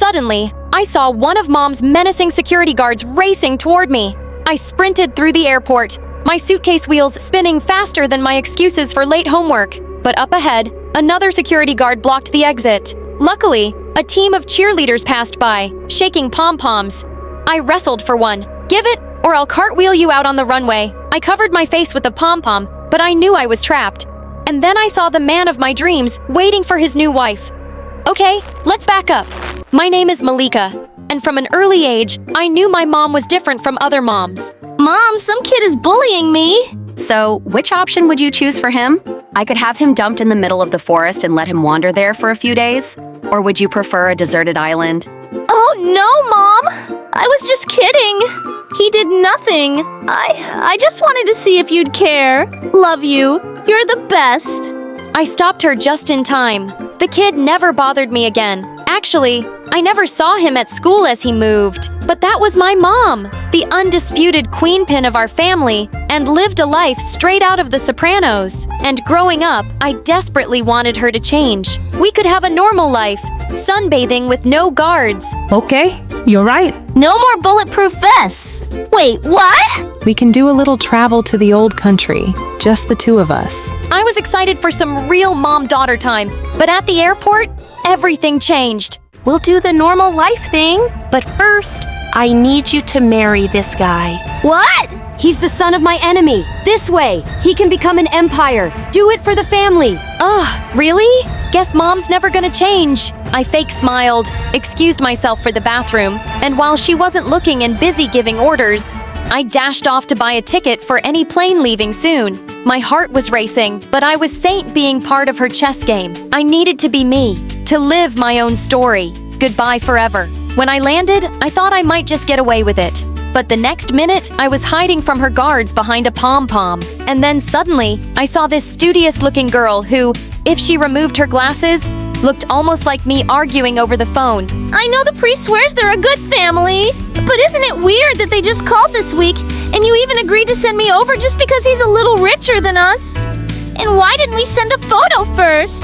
Suddenly, I saw one of Mom's menacing security guards racing toward me. I sprinted through the airport, my suitcase wheels spinning faster than my excuses for late homework. But up ahead, another security guard blocked the exit. Luckily, a team of cheerleaders passed by, shaking pom-poms. I wrestled for one. Give it, or I'll cartwheel you out on the runway. I covered my face with the pom-pom, but I knew I was trapped. And then I saw the man of my dreams waiting for his new wife. Okay, let's back up. My name is Malika, and from an early age, I knew my mom was different from other moms. Mom, some kid is bullying me. So, which option would you choose for him? I could have him dumped in the middle of the forest and let him wander there for a few days? Or would you prefer a deserted island? Oh no, Mom! I was just kidding. He did nothing. I just wanted to see if you'd care. Love you. You're the best. I stopped her just in time. The kid never bothered me again. Actually, I never saw him at school as he moved. But that was my mom, the undisputed queenpin of our family, and lived a life straight out of The Sopranos. And growing up, I desperately wanted her to change. We could have a normal life, sunbathing with no guards. Okay, you're right. No more bulletproof vests. Wait, what? We can do a little travel to the old country, just the two of us. I was excited for some real mom-daughter time, but at the airport, everything changed. We'll do the normal life thing, but first, I need you to marry this guy. What? He's the son of my enemy. This way, he can become an empire. Do it for the family. Ugh, really? Guess Mom's never gonna change. I fake smiled, excused myself for the bathroom, and while she wasn't looking and busy giving orders, I dashed off to buy a ticket for any plane leaving soon. My heart was racing, but I was saint being part of her chess game. I needed to be me, to live my own story. Goodbye forever. When I landed, I thought I might just get away with it. But the next minute, I was hiding from her guards behind a pom-pom. And then suddenly, I saw this studious-looking girl who, if she removed her glasses, looked almost like me arguing over the phone. I know the priest swears they're a good family, but isn't it weird that they just called this week and you even agreed to send me over just because he's a little richer than us? And why didn't we send a photo first?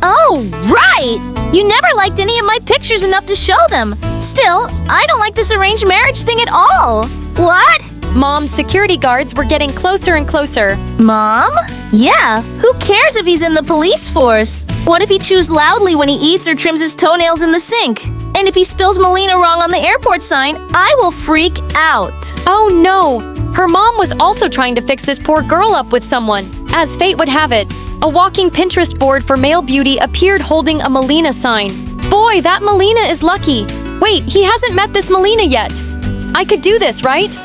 Oh, right! You never liked any of my pictures enough to show them. Still, I don't like this arranged marriage thing at all. What? Mom's security guards were getting closer and closer. Mom? Yeah, who cares if he's in the police force? What if he chews loudly when he eats or trims his toenails in the sink? And if he spills Melina wrong on the airport sign, I will freak out. Oh no! Her mom was also trying to fix this poor girl up with someone. As fate would have it, a walking Pinterest board for male beauty appeared holding a Melina sign. Boy, that Melina is lucky. Wait, he hasn't met this Melina yet. I could do this, right?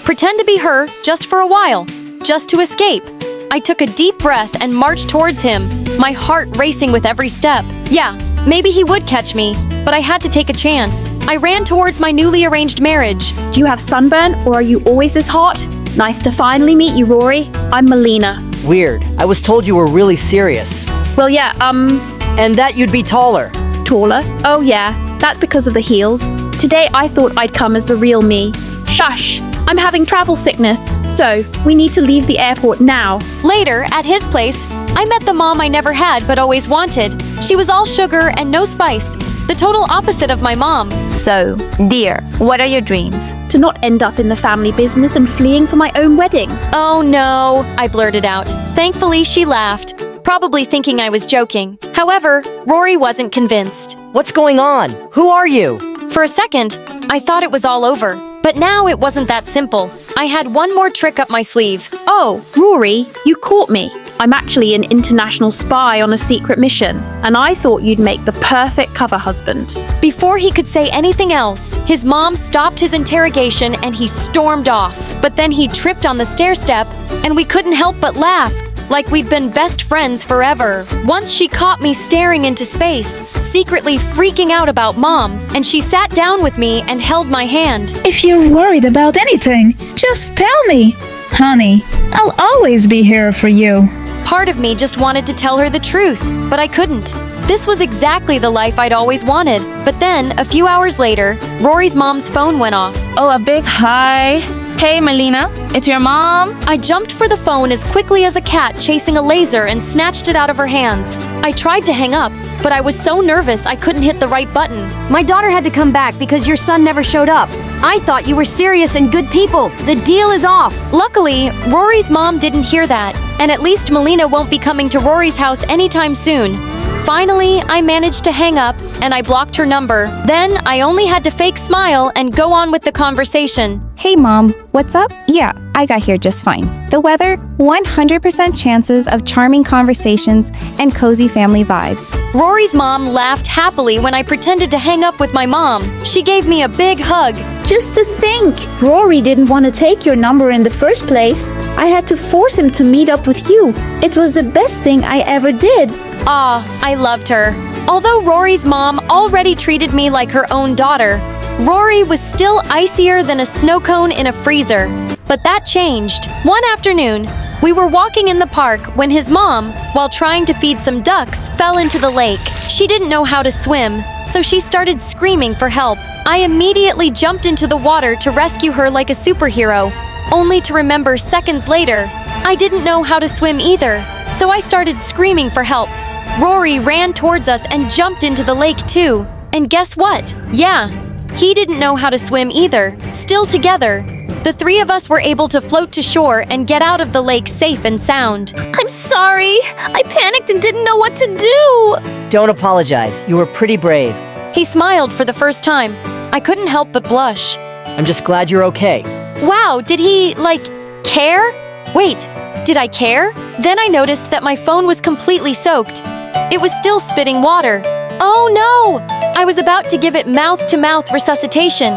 Pretend to be her, just for a while. Just to escape. I took a deep breath and marched towards him, my heart racing with every step. Yeah, maybe he would catch me, but I had to take a chance. I ran towards my newly arranged marriage. Do you have sunburn, or are you always this hot? Nice to finally meet you, Rory. I'm Melina. Weird. I was told you were really serious. Well, yeah, And that you'd be taller. taller? Oh, yeah. That's because of the heels. Today, I thought I'd come as the real me. Shush! I'm having travel sickness, so we need to leave the airport now. Later, at his place, I met the mom I never had but always wanted. She was all sugar and no spice, the total opposite of my mom. So, dear, what are your dreams? To not end up in the family business and fleeing for my own wedding. Oh no, I blurted out. Thankfully, she laughed, probably thinking I was joking. However, Rory wasn't convinced. What's going on? Who are you? For a second, I thought it was all over. But now it wasn't that simple. I had one more trick up my sleeve. Oh, Rory, you caught me. I'm actually an international spy on a secret mission, and I thought you'd make the perfect cover husband. Before he could say anything else, his mom stopped his interrogation and he stormed off. But then he tripped on the stairstep, and we couldn't help but laugh, like we'd been best friends forever. Once she caught me staring into space, secretly freaking out about Mom, and she sat down with me and held my hand. If you're worried about anything, just tell me. Honey, I'll always be here for you. Part of me just wanted to tell her the truth, but I couldn't. This was exactly the life I'd always wanted. But then, a few hours later, Rory's mom's phone went off. Oh, a big hi. Hey, Melina, it's your mom. I jumped for the phone as quickly as a cat chasing a laser and snatched it out of her hands. I tried to hang up, but I was so nervous I couldn't hit the right button. My daughter had to come back because your son never showed up. I thought you were serious and good people. The deal is off. Luckily, Rory's mom didn't hear that, and at least Melina won't be coming to Rory's house anytime soon. Finally, I managed to hang up, and I blocked her number. Then, I only had to fake smile and go on with the conversation. Hey Mom, what's up? Yeah, I got here just fine. The weather, 100% chances of charming conversations and cozy family vibes. Rory's mom laughed happily when I pretended to hang up with my mom. She gave me a big hug. Just to think, Rory didn't want to take your number in the first place. I had to force him to meet up with you. It was the best thing I ever did. Ah, I loved her. Although Rory's mom already treated me like her own daughter, Rory was still icier than a snow cone in a freezer. But that changed. One afternoon, we were walking in the park when his mom, while trying to feed some ducks, fell into the lake. She didn't know how to swim, so she started screaming for help. I immediately jumped into the water to rescue her like a superhero, only to remember seconds later, I didn't know how to swim either, so I started screaming for help. Rory ran towards us and jumped into the lake too. And guess what? Yeah, he didn't know how to swim either. Still together, the three of us were able to float to shore and get out of the lake safe and sound. I'm sorry. I panicked and didn't know what to do. Don't apologize. You were pretty brave. He smiled for the first time. I couldn't help but blush. I'm just glad you're okay. Wow, did he, care? Wait, did I care? Then I noticed that my phone was completely soaked. It was still spitting water. Oh no! I was about to give it mouth-to-mouth resuscitation.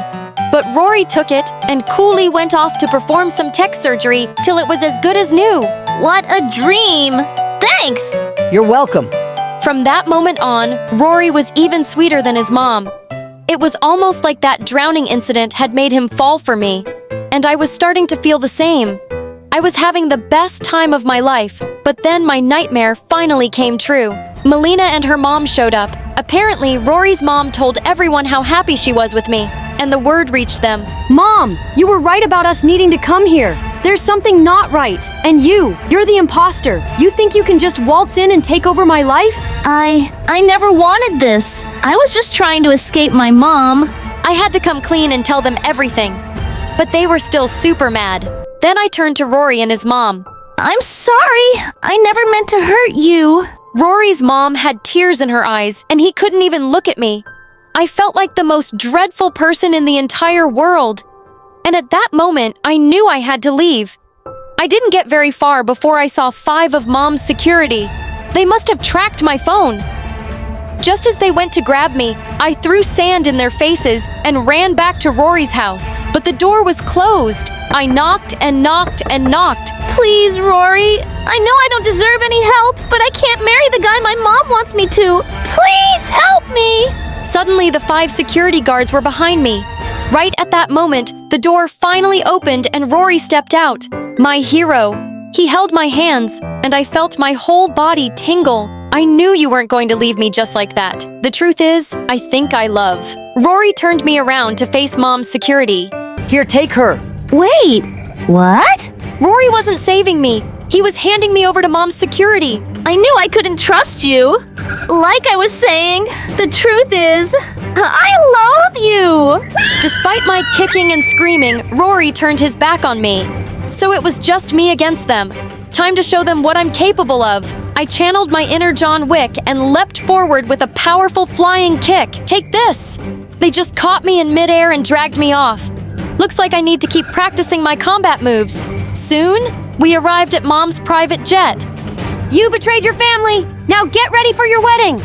But Rory took it and coolly went off to perform some tech surgery till it was as good as new. What a dream! Thanks! You're welcome. From that moment on, Rory was even sweeter than his mom. It was almost like that drowning incident had made him fall for me, and I was starting to feel the same. I was having the best time of my life, but then my nightmare finally came true. Melina and her mom showed up. Apparently, Rory's mom told everyone how happy she was with me, and the word reached them. Mom, you were right about us needing to come here. There's something not right. And you're the imposter. You think you can just waltz in and take over my life? I never wanted this. I was just trying to escape my mom. I had to come clean and tell them everything, but they were still super mad. Then I turned to Rory and his mom. I'm sorry. I never meant to hurt you. Rory's mom had tears in her eyes, and he couldn't even look at me. I felt like the most dreadful person in the entire world. And at that moment, I knew I had to leave. I didn't get very far before I saw 5 of Mom's security. They must have tracked my phone. Just as they went to grab me, I threw sand in their faces and ran back to Rory's house. But the door was closed. I knocked and knocked and knocked. Please, Rory. I know I don't deserve any help, but I can't marry the guy my mom wants me to. Please help me. Suddenly, the 5 security guards were behind me. Right at that moment, the door finally opened and Rory stepped out. My hero. He held my hands, and I felt my whole body tingle. I knew you weren't going to leave me just like that. The truth is, I think I love. Rory turned me around to face Mom's security. Here, take her. Wait, what? Rory wasn't saving me. He was handing me over to Mom's security. I knew I couldn't trust you. Like I was saying, the truth is, I loathe you. Despite my kicking and screaming, Rory turned his back on me. So it was just me against them. Time to show them what I'm capable of. I channeled my inner John Wick and leapt forward with a powerful flying kick. Take this! They just caught me in midair and dragged me off. Looks like I need to keep practicing my combat moves. Soon, we arrived at Mom's private jet. You betrayed your family! Now get ready for your wedding!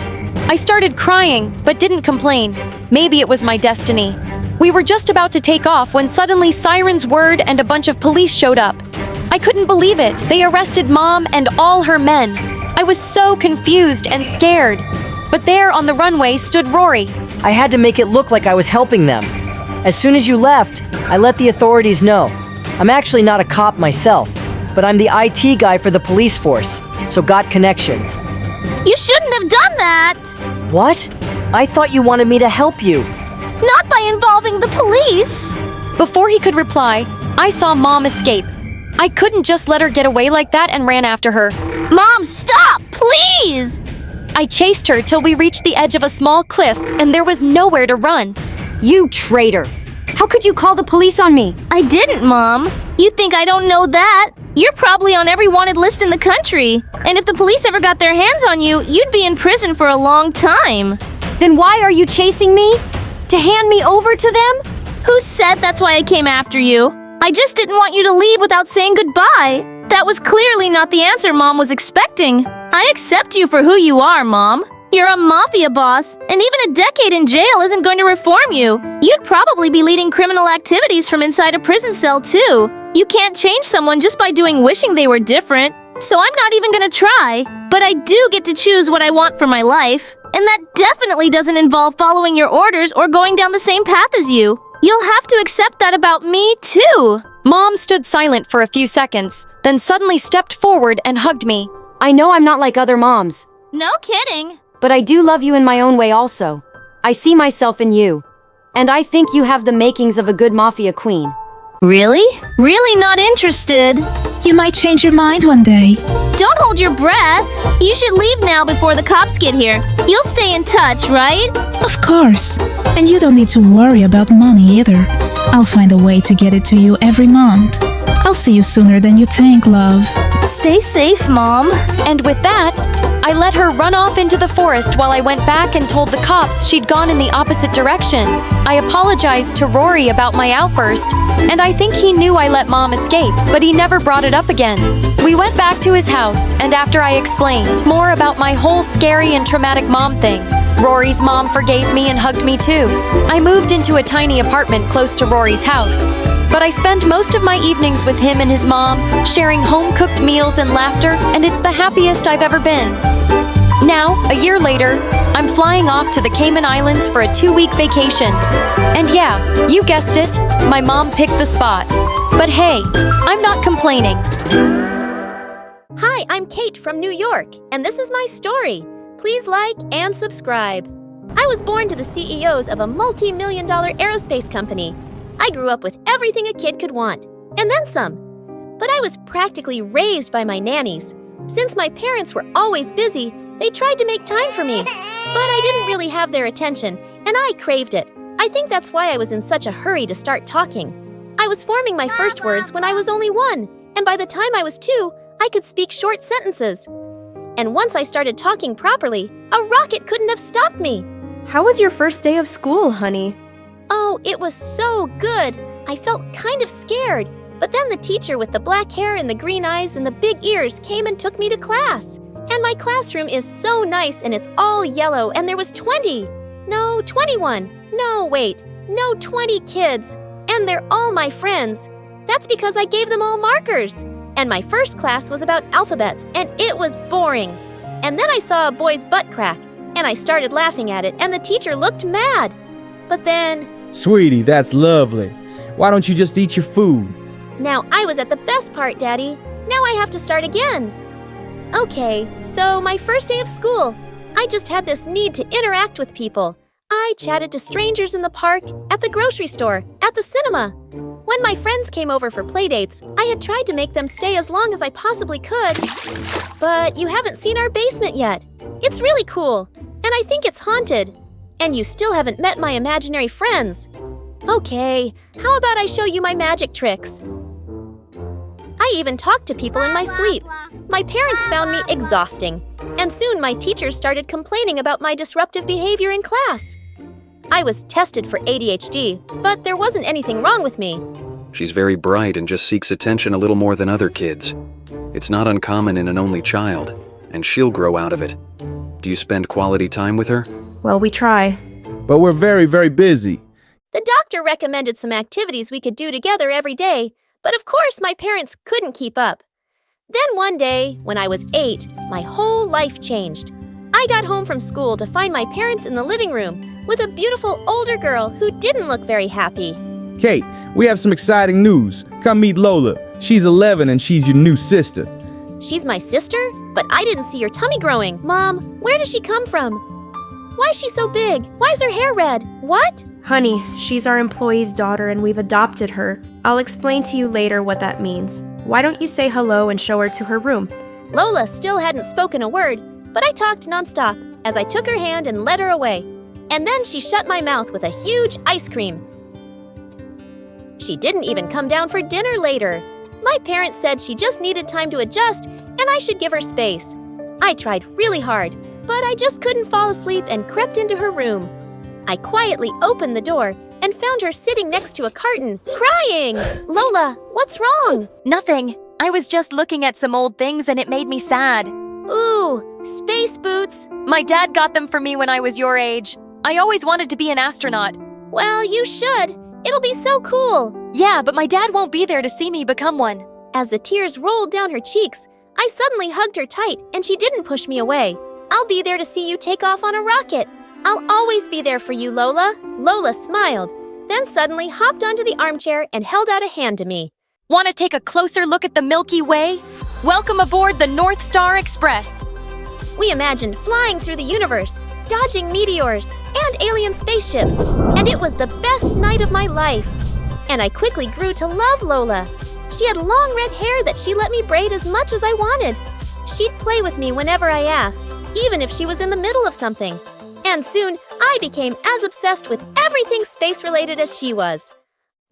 I started crying, but didn't complain. Maybe it was my destiny. We were just about to take off when suddenly Siren's word and a bunch of police showed up. I couldn't believe it. They arrested Mom and all her men. I was so confused and scared. But there on the runway stood Rory. I had to make it look like I was helping them. As soon as you left, I let the authorities know. I'm actually not a cop myself, but I'm the IT guy for the police force, so got connections. You shouldn't have done that! What? I thought you wanted me to help you. Not by involving the police! Before he could reply, I saw Mom escape. I couldn't just let her get away like that and ran after her. Mom, stop! Please! I chased her till we reached the edge of a small cliff and there was nowhere to run. You traitor! How could you call the police on me? I didn't, Mom. You think I don't know that? You're probably on every wanted list in the country. And if the police ever got their hands on you, you'd be in prison for a long time. Then why are you chasing me? To hand me over to them? Who said that's why I came after you? I just didn't want you to leave without saying goodbye. That was clearly not the answer Mom was expecting. I accept you for who you are, Mom. You're a mafia boss, and even a decade in jail isn't going to reform you. You'd probably be leading criminal activities from inside a prison cell, too. You can't change someone just by wishing they were different. So I'm not even gonna try. But I do get to choose what I want for my life. And that definitely doesn't involve following your orders or going down the same path as you. You'll have to accept that about me, too. Mom stood silent for a few seconds, then suddenly stepped forward and hugged me. I know I'm not like other moms. No kidding. But I do love you in my own way also. I see myself in you. And I think you have the makings of a good mafia queen. Really? Really not interested? You might change your mind one day. Don't hold your breath. You should leave now before the cops get here. You'll stay in touch, right? Of course. And you don't need to worry about money either. I'll find a way to get it to you every month. I'll see you sooner than you think, love. Stay safe, Mom. And with that, I let her run off into the forest while I went back and told the cops she'd gone in the opposite direction. I apologized to Rory about my outburst, and I think he knew I let Mom escape, but he never brought it up again. We went back to his house, and after I explained more about my whole scary and traumatic mom thing, Rory's mom forgave me and hugged me too. I moved into a tiny apartment close to Rory's house, but I spend most of my evenings with him and his mom, sharing home-cooked meals and laughter, and it's the happiest I've ever been. Now, a year later, I'm flying off to the Cayman Islands for a 2-week vacation. And yeah, you guessed it, my mom picked the spot. But hey, I'm not complaining. Hi, I'm Kate from New York, and this is my story. Please like and subscribe. I was born to the CEOs of a multi-million-dollar aerospace company. I grew up with everything a kid could want, and then some. But I was practically raised by my nannies. Since my parents were always busy, they tried to make time for me. But I didn't really have their attention, and I craved it. I think that's why I was in such a hurry to start talking. I was forming my first words when I was only 1, and by the time I was 2, I could speak short sentences. And once I started talking properly, a rocket couldn't have stopped me. How was your first day of school, honey? Oh, it was so good. I felt kind of scared. But then the teacher with the black hair and the green eyes and the big ears came and took me to class. And my classroom is so nice and it's all yellow and there was 21. No, 20 kids. And they're all my friends. That's because I gave them all markers. And my first class was about alphabets and it was boring. And then I saw a boy's butt crack and I started laughing at it and the teacher looked mad. But then... Sweetie, that's lovely. Why don't you just eat your food? Now I was at the best part, Daddy. Now I have to start again. Okay, so my first day of school. I just had this need to interact with people. I chatted to strangers in the park, at the grocery store, at the cinema. When my friends came over for playdates, I had tried to make them stay as long as I possibly could. But you haven't seen our basement yet. It's really cool, and I think it's haunted. And you still haven't met my imaginary friends. Okay, how about I show you my magic tricks? I even talked to people in my sleep. My parents found me exhausting, and soon my teachers started complaining about my disruptive behavior in class. I was tested for ADHD, but there wasn't anything wrong with me. She's very bright and just seeks attention a little more than other kids. It's not uncommon in an only child, and she'll grow out of it. Do you spend quality time with her? Well, we try. But we're very, very busy. The doctor recommended some activities we could do together every day, but of course my parents couldn't keep up. Then one day, when I was 8, my whole life changed. I got home from school to find my parents in the living room with a beautiful older girl who didn't look very happy. Kate, we have some exciting news. Come meet Lola. She's 11 and she's your new sister. She's my sister? But I didn't see her tummy growing. Mom, where does she come from? Why is she so big? Why is her hair red? What? Honey, she's our employee's daughter and we've adopted her. I'll explain to you later what that means. Why don't you say hello and show her to her room? Lola still hadn't spoken a word, but I talked nonstop as I took her hand and led her away. And then she shut my mouth with a huge ice cream. She didn't even come down for dinner later. My parents said she just needed time to adjust and I should give her space. I tried really hard, but I just couldn't fall asleep and crept into her room. I quietly opened the door and found her sitting next to a carton, crying. Lola, what's wrong? Nothing. I was just looking at some old things and it made me sad. Ooh, space boots. My dad got them for me when I was your age. I always wanted to be an astronaut. Well, you should. It'll be so cool. Yeah, but my dad won't be there to see me become one. As the tears rolled down her cheeks, I suddenly hugged her tight and she didn't push me away. I'll be there to see you take off on a rocket. I'll always be there for you, Lola. Lola smiled, then suddenly hopped onto the armchair and held out a hand to me. Want to take a closer look at the Milky Way? Welcome aboard the North Star Express. We imagined flying through the universe, dodging meteors and alien spaceships, and it was the best night of my life. And I quickly grew to love Lola. She had long red hair that she let me braid as much as I wanted. She'd play with me whenever I asked, even if she was in the middle of something. And soon, I became as obsessed with everything space-related as she was.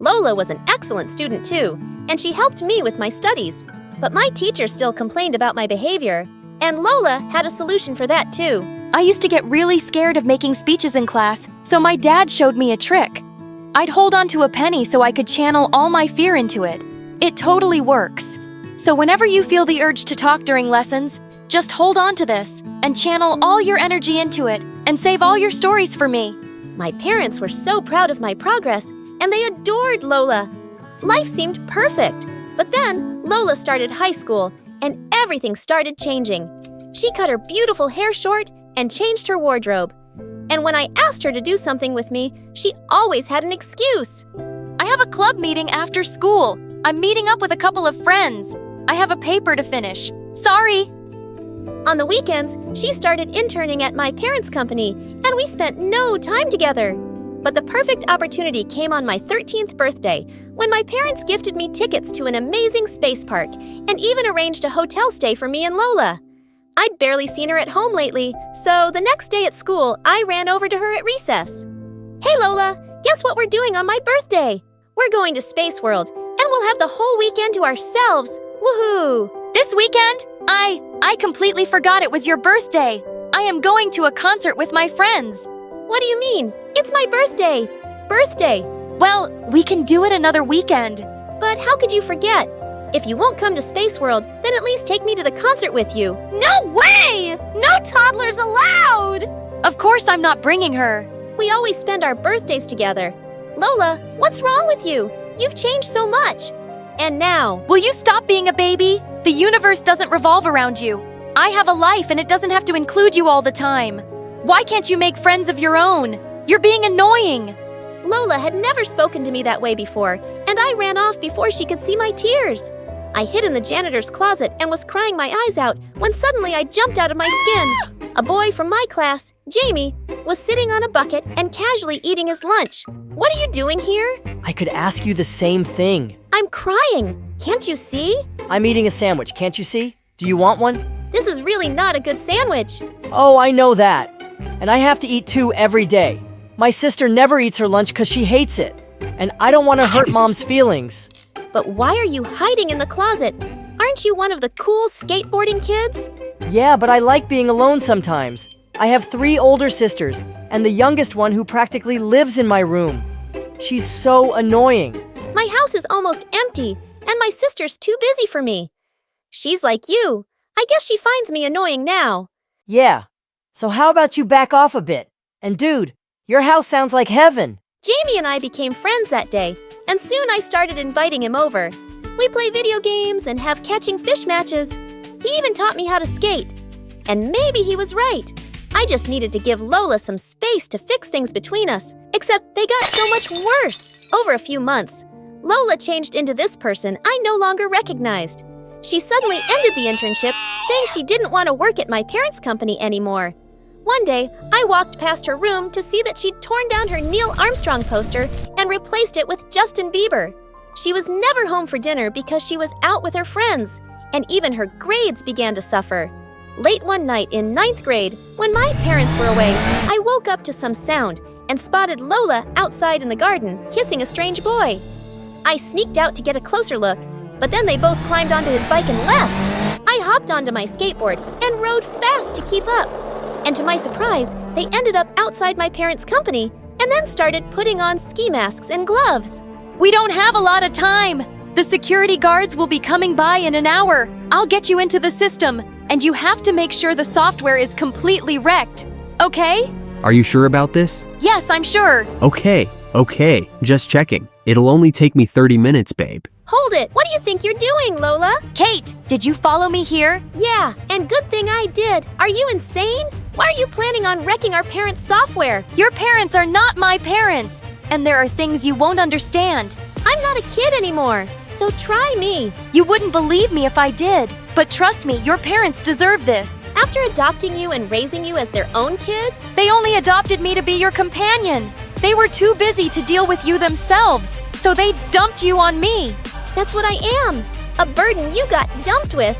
Lola was an excellent student too, and she helped me with my studies. But my teacher still complained about my behavior, and Lola had a solution for that too. I used to get really scared of making speeches in class, so my dad showed me a trick. I'd hold on to a penny so I could channel all my fear into it. It totally works. So whenever you feel the urge to talk during lessons, just hold on to this and channel all your energy into it and save all your stories for me. My parents were so proud of my progress, and they adored Lola. Life seemed perfect. But then Lola started high school, and everything started changing. She cut her beautiful hair short and changed her wardrobe. And when I asked her to do something with me, she always had an excuse. I have a club meeting after school. I'm meeting up with a couple of friends. I have a paper to finish. Sorry. On the weekends, she started interning at my parents' company, and we spent no time together. But the perfect opportunity came on my 13th birthday, when my parents gifted me tickets to an amazing space park and even arranged a hotel stay for me and Lola. I'd barely seen her at home lately, so the next day at school, I ran over to her at recess. Hey Lola, guess what we're doing on my birthday? We're going to Space World, and we'll have the whole weekend to ourselves. Woohoo! This weekend? I completely forgot it was your birthday. I am going to a concert with my friends. What do you mean? It's my birthday. Birthday. Well, we can do it another weekend. But how could you forget? If you won't come to Space World, then at least take me to the concert with you. No way! No toddlers allowed! Of course I'm not bringing her. We always spend our birthdays together. Lola, what's wrong with you? You've changed so much. And now... Will you stop being a baby? The universe doesn't revolve around you. I have a life and it doesn't have to include you all the time. Why can't you make friends of your own? You're being annoying. Lola had never spoken to me that way before, and I ran off before she could see my tears. I hid in the janitor's closet and was crying my eyes out when suddenly I jumped out of my skin. A boy from my class, Jamie, was sitting on a bucket and casually eating his lunch. What are you doing here? I could ask you the same thing. I'm crying. Can't you see? I'm eating a sandwich, can't you see? Do you want one? This is really not a good sandwich. Oh, I know that. And I have to eat 2 every day. My sister never eats her lunch because she hates it. And I don't want to hurt Mom's feelings. But why are you hiding in the closet? Aren't you one of the cool skateboarding kids? Yeah, but I like being alone sometimes. I have 3 older sisters, and the youngest one who practically lives in my room. She's so annoying. My house is almost empty, and my sister's too busy for me. She's like you. I guess she finds me annoying now. Yeah. So how about you back off a bit? And dude, your house sounds like heaven. Jamie and I became friends that day, and soon I started inviting him over. We play video games and have catching fish matches. He even taught me how to skate. And maybe he was right. I just needed to give Lola some space to fix things between us, except they got so much worse. Over a few months, Lola changed into this person I no longer recognized. She suddenly ended the internship, saying she didn't want to work at my parents' company anymore. One day, I walked past her room to see that she'd torn down her Neil Armstrong poster and replaced it with Justin Bieber. She was never home for dinner because she was out with her friends, and even her grades began to suffer. Late one night in 9th grade, when my parents were away, I woke up to some sound and spotted Lola outside in the garden kissing a strange boy. I sneaked out to get a closer look, but then they both climbed onto his bike and left. I hopped onto my skateboard and rode fast to keep up. And to my surprise, they ended up outside my parents' company and then started putting on ski masks and gloves. We don't have a lot of time. The security guards will be coming by in an hour. I'll get you into the system, and you have to make sure the software is completely wrecked. Okay? Are you sure about this? Yes, I'm sure. Okay, just checking. It'll only take me 30 minutes, babe. Hold it! What do you think you're doing, Lola? Kate, did you follow me here? Yeah, and good thing I did. Are you insane? Why are you planning on wrecking our parents' software? Your parents are not my parents, and there are things you won't understand. I'm not a kid anymore, so try me. You wouldn't believe me if I did, but trust me, your parents deserve this. After adopting you and raising you as their own kid? They only adopted me to be your companion. They were too busy to deal with you themselves, so they dumped you on me. That's what I am, a burden you got dumped with.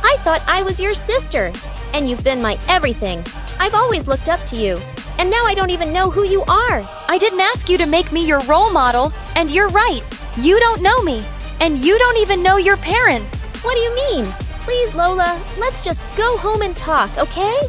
I thought I was your sister, and you've been my everything. I've always looked up to you, and now I don't even know who you are. I didn't ask you to make me your role model, and you're right. You don't know me, and you don't even know your parents. What do you mean? Please, Lola, let's just go home and talk, okay?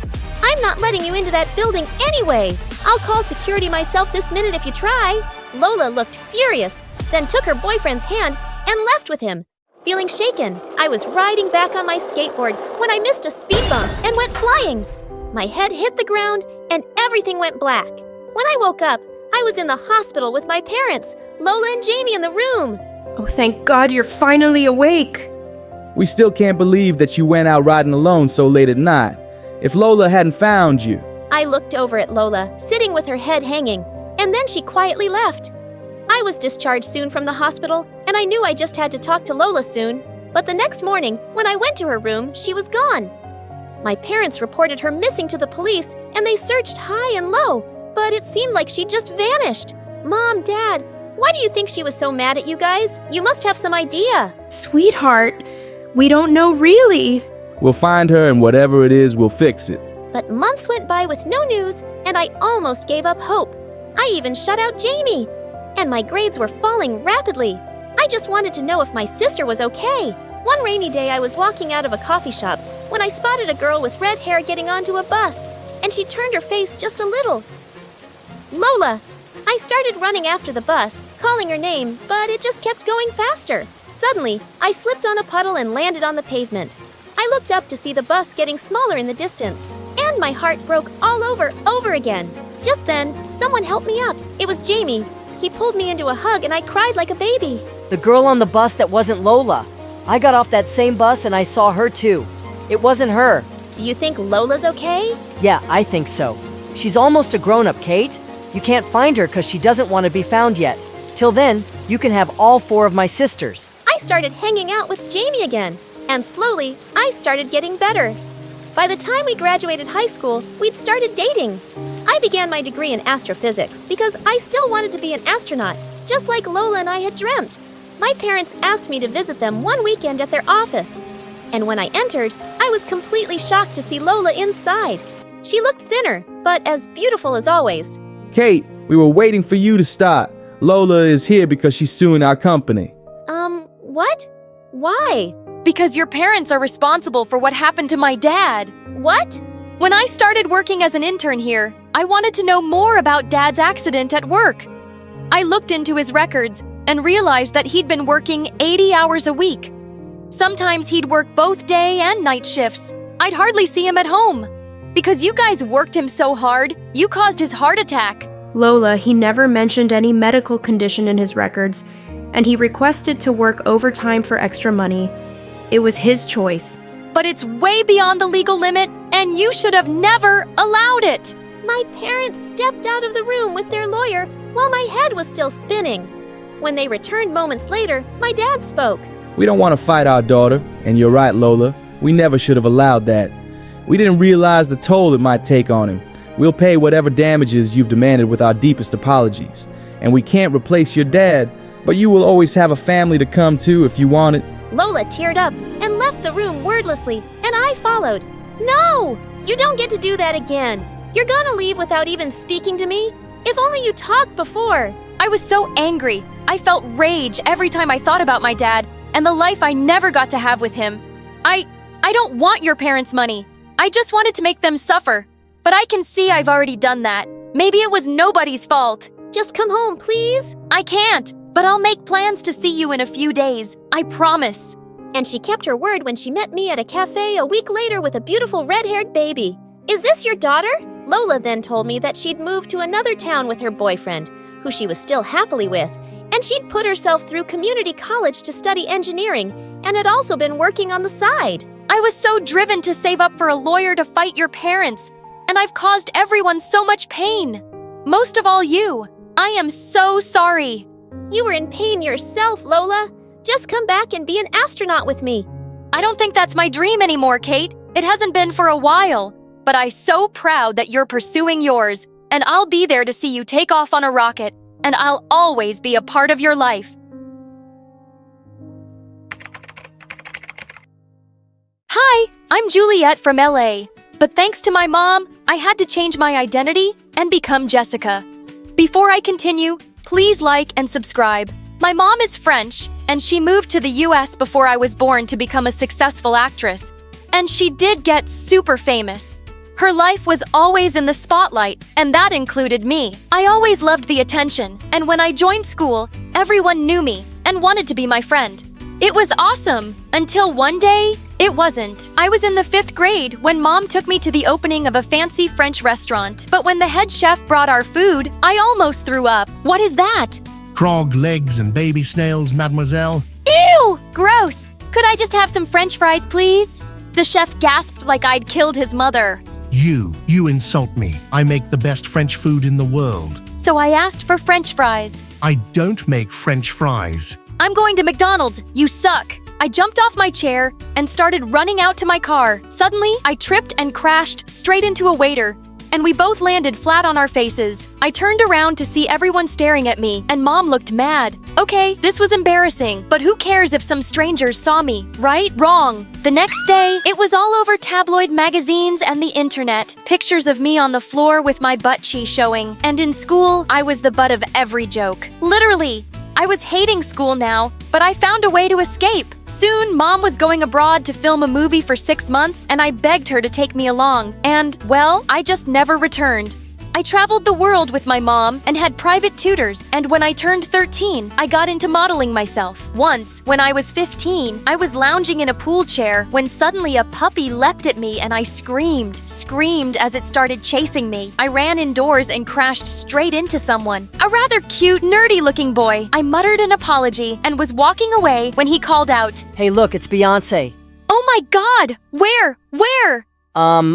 I'm not letting you into that building anyway. I'll call security myself this minute if you try. Lola looked furious, then took her boyfriend's hand and left with him. Feeling shaken, I was riding back on my skateboard when I missed a speed bump and went flying. My head hit the ground and everything went black. When I woke up, I was in the hospital with my parents, Lola and Jamie in the room. Oh, thank God you're finally awake. We still can't believe that you went out riding alone so late at night. If Lola hadn't found you. I looked over at Lola, sitting with her head hanging, and then she quietly left. I was discharged soon from the hospital, and I knew I just had to talk to Lola soon. But the next morning, when I went to her room, she was gone. My parents reported her missing to the police, and they searched high and low, but it seemed like she just vanished. Mom, Dad, why do you think she was so mad at you guys? You must have some idea. Sweetheart, we don't know really. We'll find her, and whatever it is, we'll fix it. But months went by with no news, and I almost gave up hope. I even shut out Jamie, and my grades were falling rapidly. I just wanted to know if my sister was okay. One rainy day, I was walking out of a coffee shop when I spotted a girl with red hair getting onto a bus, and she turned her face just a little. Lola! I started running after the bus, calling her name, but it just kept going faster. Suddenly, I slipped on a puddle and landed on the pavement. I looked up to see the bus getting smaller in the distance, and my heart broke all over again. Just then, someone helped me up. It was Jamie. He pulled me into a hug and I cried like a baby. The girl on the bus that wasn't Lola. I got off that same bus and I saw her too. It wasn't her. Do you think Lola's okay? Yeah, I think so. She's almost a grown-up, Kate. You can't find her because she doesn't want to be found yet. Till then, you can have all 4 of my sisters. I started hanging out with Jamie again, and slowly, I started getting better. By the time we graduated high school, we'd started dating. I began my degree in astrophysics because I still wanted to be an astronaut, just like Lola and I had dreamt. My parents asked me to visit them one weekend at their office. And when I entered, I was completely shocked to see Lola inside. She looked thinner, but as beautiful as always. Kate, we were waiting for you to start. Lola is here because she's suing our company. What? Why? Because your parents are responsible for what happened to my dad. What? When I started working as an intern here, I wanted to know more about Dad's accident at work. I looked into his records and realized that he'd been working 80 hours a week. Sometimes he'd work both day and night shifts. I'd hardly see him at home. Because you guys worked him so hard, you caused his heart attack. Lola, he never mentioned any medical condition in his records, and he requested to work overtime for extra money. It was his choice. But it's way beyond the legal limit, and you should have never allowed it. My parents stepped out of the room with their lawyer while my head was still spinning. When they returned moments later, my dad spoke. We don't want to fight our daughter, and you're right, Lola. We never should have allowed that. We didn't realize the toll it might take on him. We'll pay whatever damages you've demanded with our deepest apologies. And we can't replace your dad, but you will always have a family to come to if you want it. Lola teared up and left the room wordlessly, and I followed. No! You don't get to do that again. You're gonna leave without even speaking to me? If only you talked before. I was so angry. I felt rage every time I thought about my dad and the life I never got to have with him. I don't want your parents' money. I just wanted to make them suffer. But I can see I've already done that. Maybe it was nobody's fault. Just come home, please. I can't, but I'll make plans to see you in a few days. I promise. And she kept her word when she met me at a cafe a week later with a beautiful red-haired baby. Is this your daughter? Lola then told me that she'd moved to another town with her boyfriend, who she was still happily with, and she'd put herself through community college to study engineering and had also been working on the side. I was so driven to save up for a lawyer to fight your parents, and I've caused everyone so much pain. Most of all you. I am so sorry. You were in pain yourself, Lola. Just come back and be an astronaut with me. I don't think that's my dream anymore, Kate. It hasn't been for a while. But I'm so proud that you're pursuing yours, and I'll be there to see you take off on a rocket, and I'll always be a part of your life. Hi, I'm Juliet from LA, but thanks to my mom, I had to change my identity and become Jessica. Before I continue, please like and subscribe. My mom is French, and she moved to the US before I was born to become a successful actress. And she did get super famous. Her life was always in the spotlight, and that included me. I always loved the attention, and when I joined school, everyone knew me and wanted to be my friend. It was awesome, until one day, it wasn't. I was in the 5th grade when Mom took me to the opening of a fancy French restaurant. But when the head chef brought our food, I almost threw up. What is that? Frog legs and baby snails, mademoiselle. Ew! Gross! Could I just have some French fries, please? The chef gasped like I'd killed his mother. You insult me. I make the best French food in the world. So I asked for French fries. I don't make French fries. I'm going to McDonald's. You suck. I jumped off my chair and started running out to my car. Suddenly, I tripped and crashed straight into a waiter, and we both landed flat on our faces. I turned around to see everyone staring at me, and Mom looked mad. Okay, this was embarrassing, but who cares if some strangers saw me, right? Wrong. The next day, it was all over tabloid magazines and the internet. Pictures of me on the floor with my butt cheeks showing. And in school, I was the butt of every joke. Literally. I was hating school now, but I found a way to escape. Soon, Mom was going abroad to film a movie for 6 months, and I begged her to take me along. And, well, I just never returned. I traveled the world with my mom and had private tutors, and when I turned 13, I got into modeling myself. Once, when I was 15, I was lounging in a pool chair when suddenly a puppy leapt at me and I screamed as it started chasing me. I ran indoors and crashed straight into someone, a rather cute, nerdy-looking boy. I muttered an apology and was walking away when he called out, Hey, look, it's Beyonce. "Oh my God! Where?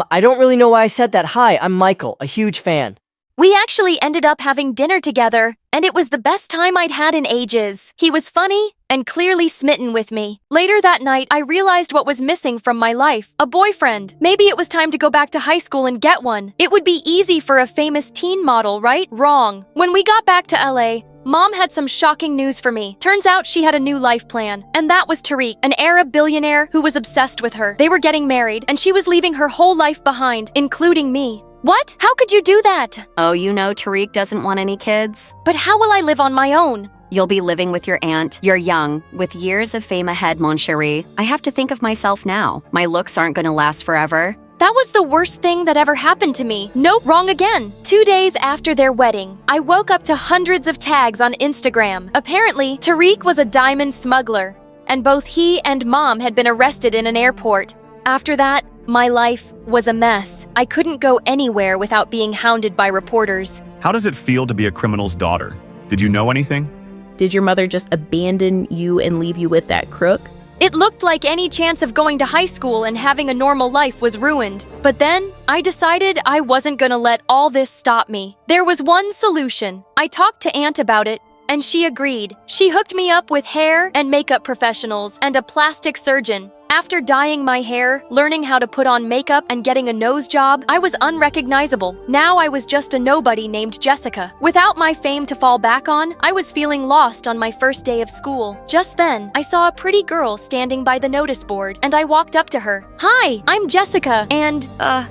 I don't really know why I said that. Hi, I'm Michael, a huge fan. We actually ended up having dinner together, and it was the best time I'd had in ages. He was funny and clearly smitten with me. Later that night, I realized what was missing from my life. A boyfriend. Maybe it was time to go back to high school and get one. It would be easy for a famous teen model, right? Wrong. When we got back to LA, Mom had some shocking news for me. Turns out she had a new life plan, and that was Tariq, an Arab billionaire who was obsessed with her. They were getting married, and she was leaving her whole life behind, including me. What? How could you do that? Oh, you know Tariq doesn't want any kids. But how will I live on my own? You'll be living with your aunt. You're young, with years of fame ahead, mon chéri. I have to think of myself now. My looks aren't going to last forever. That was the worst thing that ever happened to me. Nope, wrong again. 2 days after their wedding, I woke up to hundreds of tags on Instagram. Apparently, Tariq was a diamond smuggler, and both he and Mom had been arrested in an airport. After that, my life was a mess. I couldn't go anywhere without being hounded by reporters. How does it feel to be a criminal's daughter? Did you know anything? Did your mother just abandon you and leave you with that crook? It looked like any chance of going to high school and having a normal life was ruined. But then, I decided I wasn't gonna let all this stop me. There was one solution. I talked to Aunt about it, and she agreed. She hooked me up with hair and makeup professionals and a plastic surgeon. After dyeing my hair, learning how to put on makeup, and getting a nose job, I was unrecognizable. Now I was just a nobody named Jessica. Without my fame to fall back on, I was feeling lost on my first day of school. Just then, I saw a pretty girl standing by the notice board, and I walked up to her. "Hi, I'm Jessica, and,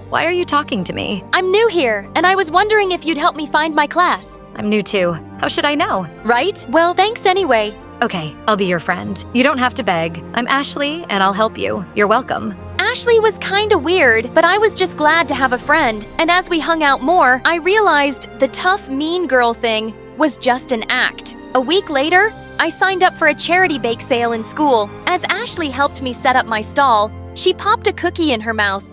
why are you talking to me? I'm new here, and I was wondering if you'd help me find my class." I'm new too. How should I know? Right? Well, thanks anyway. Okay, I'll be your friend. You don't have to beg. I'm Ashley, and I'll help you. You're welcome. Ashley was kinda weird, but I was just glad to have a friend. And as we hung out more, I realized the tough, mean girl thing was just an act. A week later, I signed up for a charity bake sale in school. As Ashley helped me set up my stall, she popped a cookie in her mouth.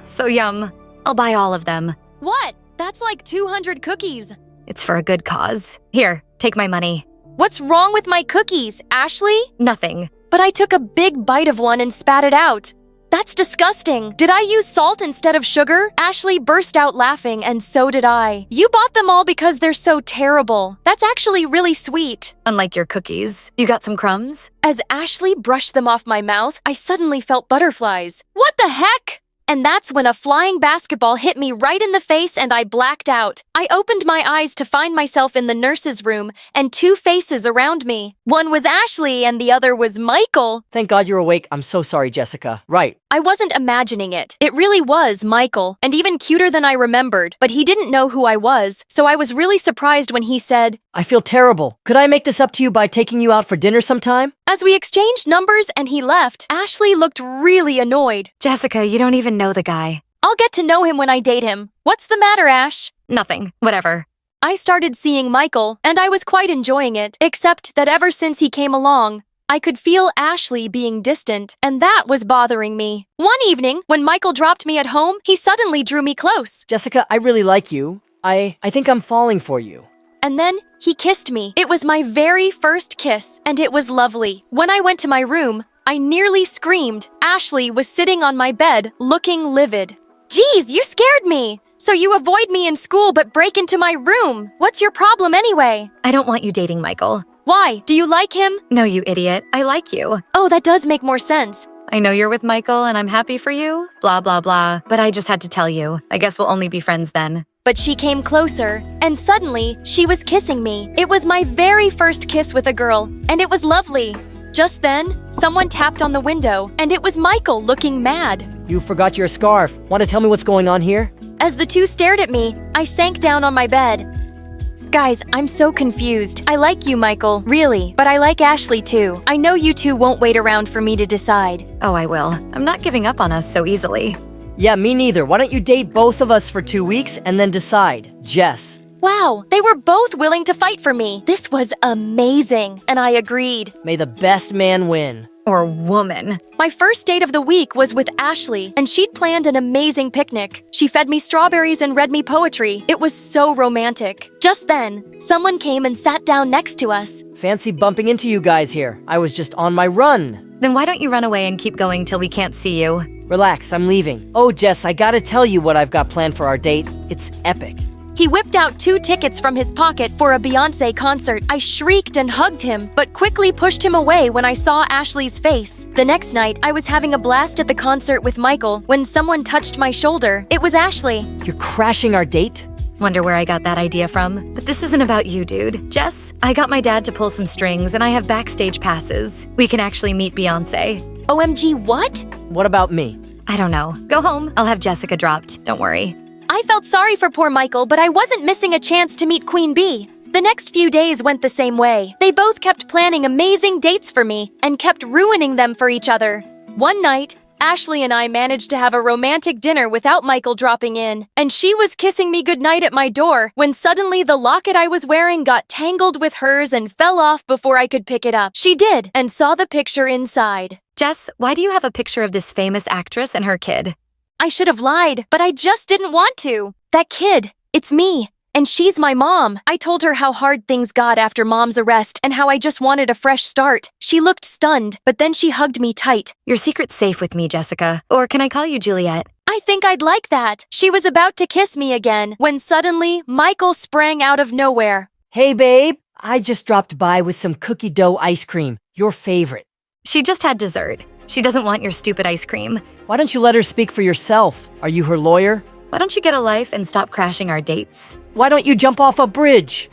So yum. I'll buy all of them. What? That's like 200 cookies. It's for a good cause. Here, take my money. What's wrong with my cookies, Ashley? Nothing. But I took a big bite of one and spat it out. That's disgusting. Did I use salt instead of sugar? Ashley burst out laughing, and so did I. You bought them all because they're so terrible. That's actually really sweet. Unlike your cookies. You got some crumbs? As Ashley brushed them off my mouth, I suddenly felt butterflies. What the heck? And that's when a flying basketball hit me right in the face and I blacked out. I opened my eyes to find myself in the nurse's room and two faces around me. One was Ashley and the other was Michael. Thank God you're awake. I'm so sorry, Jessica. Right. I wasn't imagining it. It really was Michael, and even cuter than I remembered, but he didn't know who I was, so I was really surprised when he said, I feel terrible. Could I make this up to you by taking you out for dinner sometime? As we exchanged numbers and he left, Ashley looked really annoyed. Jessica, you don't even know the guy. I'll get to know him when I date him. What's the matter, Ash? Nothing. Whatever. I started seeing Michael, and I was quite enjoying it, except that ever since he came along, I could feel Ashley being distant, and that was bothering me. One evening, when Michael dropped me at home, he suddenly drew me close. Jessica, I really like you. I think I'm falling for you. And then he kissed me. It was my very first kiss, and it was lovely. When I went to my room, I nearly screamed. Ashley was sitting on my bed, looking livid. Geez, you scared me! So you avoid me in school but break into my room. What's your problem anyway? I don't want you dating Michael. Why? Do you like him? No, you idiot. I like you. Oh, that does make more sense. I know you're with Michael and I'm happy for you. Blah, blah, blah. But I just had to tell you. I guess we'll only be friends then. But she came closer, and suddenly, she was kissing me. It was my very first kiss with a girl, and it was lovely. Just then, someone tapped on the window, and it was Michael looking mad. You forgot your scarf. Want to tell me what's going on here? As the two stared at me, I sank down on my bed. Guys, I'm so confused. I like you, Michael, really, but I like Ashley too. I know you two won't wait around for me to decide. Oh, I will. I'm not giving up on us so easily. Yeah, me neither. Why don't you date both of us for 2 weeks and then decide? Jess. Wow, they were both willing to fight for me. This was amazing, and I agreed. May the best man win. Or woman. My first date of the week was with Ashley, and she'd planned an amazing picnic. She fed me strawberries and read me poetry. It was so romantic. Just then, someone came and sat down next to us. Fancy bumping into you guys here. I was just on my run. Then why don't you run away and keep going till we can't see you? Relax, I'm leaving. Oh, Jess, I gotta tell you what I've got planned for our date. It's epic. He whipped out 2 tickets from his pocket for a Beyoncé concert. I shrieked and hugged him, but quickly pushed him away when I saw Ashley's face. The next night, I was having a blast at the concert with Michael when someone touched my shoulder. It was Ashley. You're crashing our date? Wonder where I got that idea from. But this isn't about you, dude. Jess, I got my dad to pull some strings and I have backstage passes. We can actually meet Beyoncé. OMG, what? What about me? I don't know. Go home. I'll have Jessica dropped. Don't worry. I felt sorry for poor Michael, but I wasn't missing a chance to meet Queen Bee. The next few days went the same way. They both kept planning amazing dates for me and kept ruining them for each other. One night, Ashley and I managed to have a romantic dinner without Michael dropping in, and she was kissing me goodnight at my door when suddenly the locket I was wearing got tangled with hers and fell off before I could pick it up. She did, and saw the picture inside. Jess, why do you have a picture of this famous actress and her kid? I should have lied, but I just didn't want to. That kid, it's me. And she's my mom. I told her how hard things got after Mom's arrest and how I just wanted a fresh start. She looked stunned, but then she hugged me tight. Your secret's safe with me, Jessica. Or can I call you Juliet? I think I'd like that. She was about to kiss me again when suddenly Michael sprang out of nowhere. Hey, babe. I just dropped by with some cookie dough ice cream. Your favorite. She just had dessert. She doesn't want your stupid ice cream. Why don't you let her speak for yourself? Are you her lawyer? Why don't you get a life and stop crashing our dates? Why don't you jump off a bridge?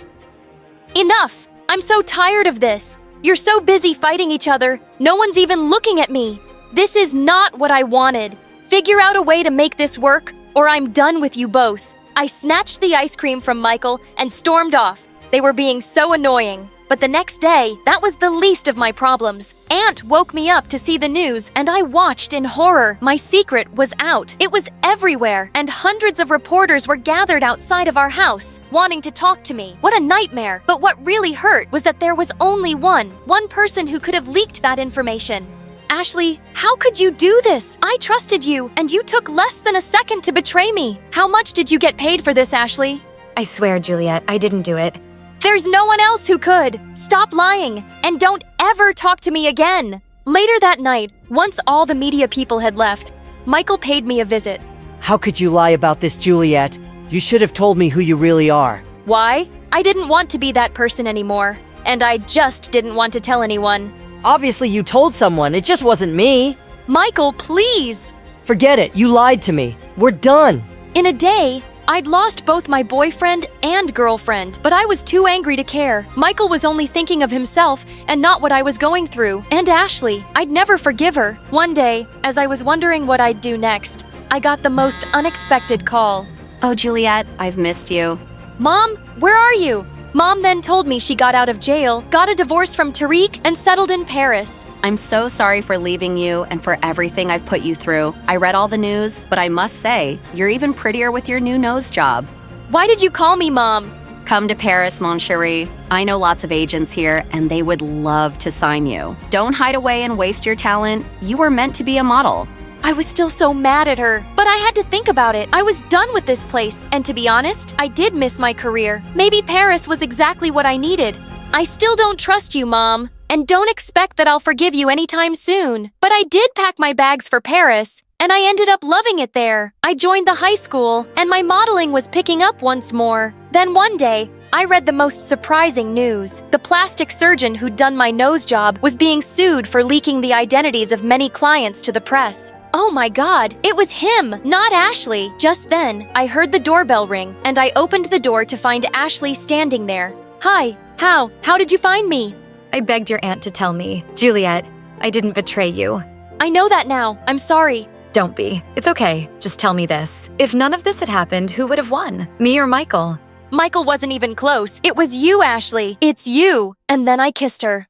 Enough! I'm so tired of this. You're so busy fighting each other, no one's even looking at me. This is not what I wanted. Figure out a way to make this work, or I'm done with you both. I snatched the ice cream from Michael and stormed off. They were being so annoying. But the next day, that was the least of my problems. Aunt woke me up to see the news, and I watched in horror. My secret was out. It was everywhere, and hundreds of reporters were gathered outside of our house, wanting to talk to me. What a nightmare. But what really hurt was that there was only one person who could have leaked that information. Ashley, how could you do this? I trusted you, and you took less than a second to betray me. How much did you get paid for this, Ashley? I swear, Juliet, I didn't do it. There's no one else who could. Stop lying, and don't ever talk to me again. Later that night, once all the media people had left, Michael paid me a visit. How could you lie about this, Juliet? You should have told me who you really are. Why? I didn't want to be that person anymore, and I just didn't want to tell anyone. Obviously you told someone, it just wasn't me. Michael, please! Forget it, you lied to me. We're done. In a day, I'd lost both my boyfriend and girlfriend, but I was too angry to care. Michael was only thinking of himself and not what I was going through. And Ashley, I'd never forgive her. One day, as I was wondering what I'd do next, I got the most unexpected call. Oh, Juliet, I've missed you. Mom, where are you? Mom then told me she got out of jail, got a divorce from Tariq, and settled in Paris. I'm so sorry for leaving you and for everything I've put you through. I read all the news, but I must say, you're even prettier with your new nose job. Why did you call me Mom? Come to Paris, mon chéri. I know lots of agents here, and they would love to sign you. Don't hide away and waste your talent. You were meant to be a model. I was still so mad at her, but I had to think about it. I was done with this place, and to be honest, I did miss my career. Maybe Paris was exactly what I needed. I still don't trust you, Mom, and don't expect that I'll forgive you anytime soon. But I did pack my bags for Paris, and I ended up loving it there. I joined the high school, and my modeling was picking up once more. Then one day, I read the most surprising news. The plastic surgeon who'd done my nose job was being sued for leaking the identities of many clients to the press. Oh my God, it was him, not Ashley. Just then, I heard the doorbell ring, and I opened the door to find Ashley standing there. Hi, how did you find me? I begged your aunt to tell me. Juliet, I didn't betray you. I know that now, I'm sorry. Don't be. It's okay, just tell me this. If none of this had happened, who would have won? Me or Michael? Michael wasn't even close. It was you, Ashley. It's you. And then I kissed her.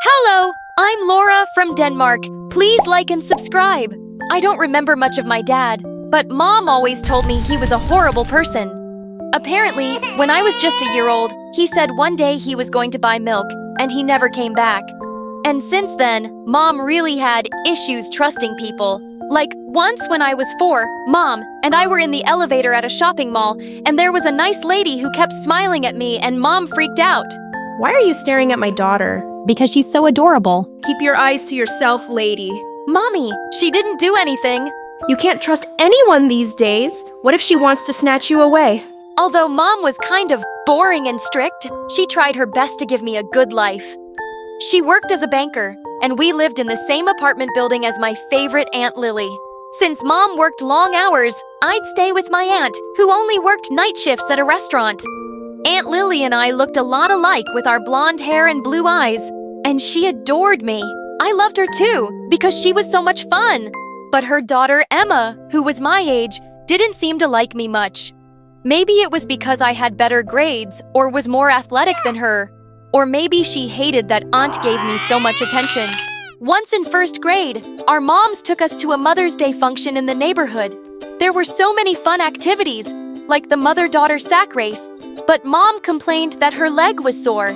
Hello, I'm Laura from Denmark. Please like and subscribe. I don't remember much of my dad, but Mom always told me he was a horrible person. Apparently, when I was just a year old, he said one day he was going to buy milk, and he never came back. And since then, Mom really had issues trusting people. Like, once when I was 4, Mom and I were in the elevator at a shopping mall, and there was a nice lady who kept smiling at me, and Mom freaked out. Why are you staring at my daughter? Because she's so adorable. Keep your eyes to yourself, lady. Mommy, she didn't do anything. You can't trust anyone these days. What if she wants to snatch you away? Although Mom was kind of boring and strict, she tried her best to give me a good life. She worked as a banker, and we lived in the same apartment building as my favorite Aunt Lily. Since Mom worked long hours, I'd stay with my aunt, who only worked night shifts at a restaurant. Aunt Lily and I looked a lot alike with our blonde hair and blue eyes, and she adored me. I loved her too, because she was so much fun. But her daughter Emma, who was my age, didn't seem to like me much. Maybe it was because I had better grades or was more athletic than her. Or maybe she hated that Aunt gave me so much attention. Once in first grade, our moms took us to a Mother's Day function in the neighborhood. There were so many fun activities, like the mother-daughter sack race, but Mom complained that her leg was sore.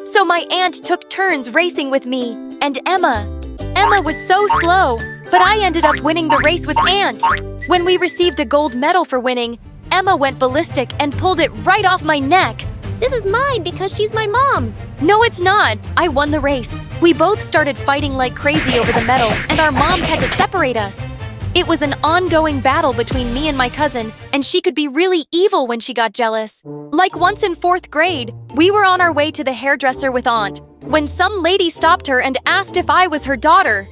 So my aunt took turns racing with me and Emma. Emma was so slow, but I ended up winning the race with Aunt. When we received a gold medal for winning, Emma went ballistic and pulled it right off my neck. This is mine because she's my mom. No, it's not. I won the race. We both started fighting like crazy over the medal, and our moms had to separate us. It was an ongoing battle between me and my cousin, and she could be really evil when she got jealous. Like once in 4th grade, we were on our way to the hairdresser with Aunt, when some lady stopped her and asked if I was her daughter.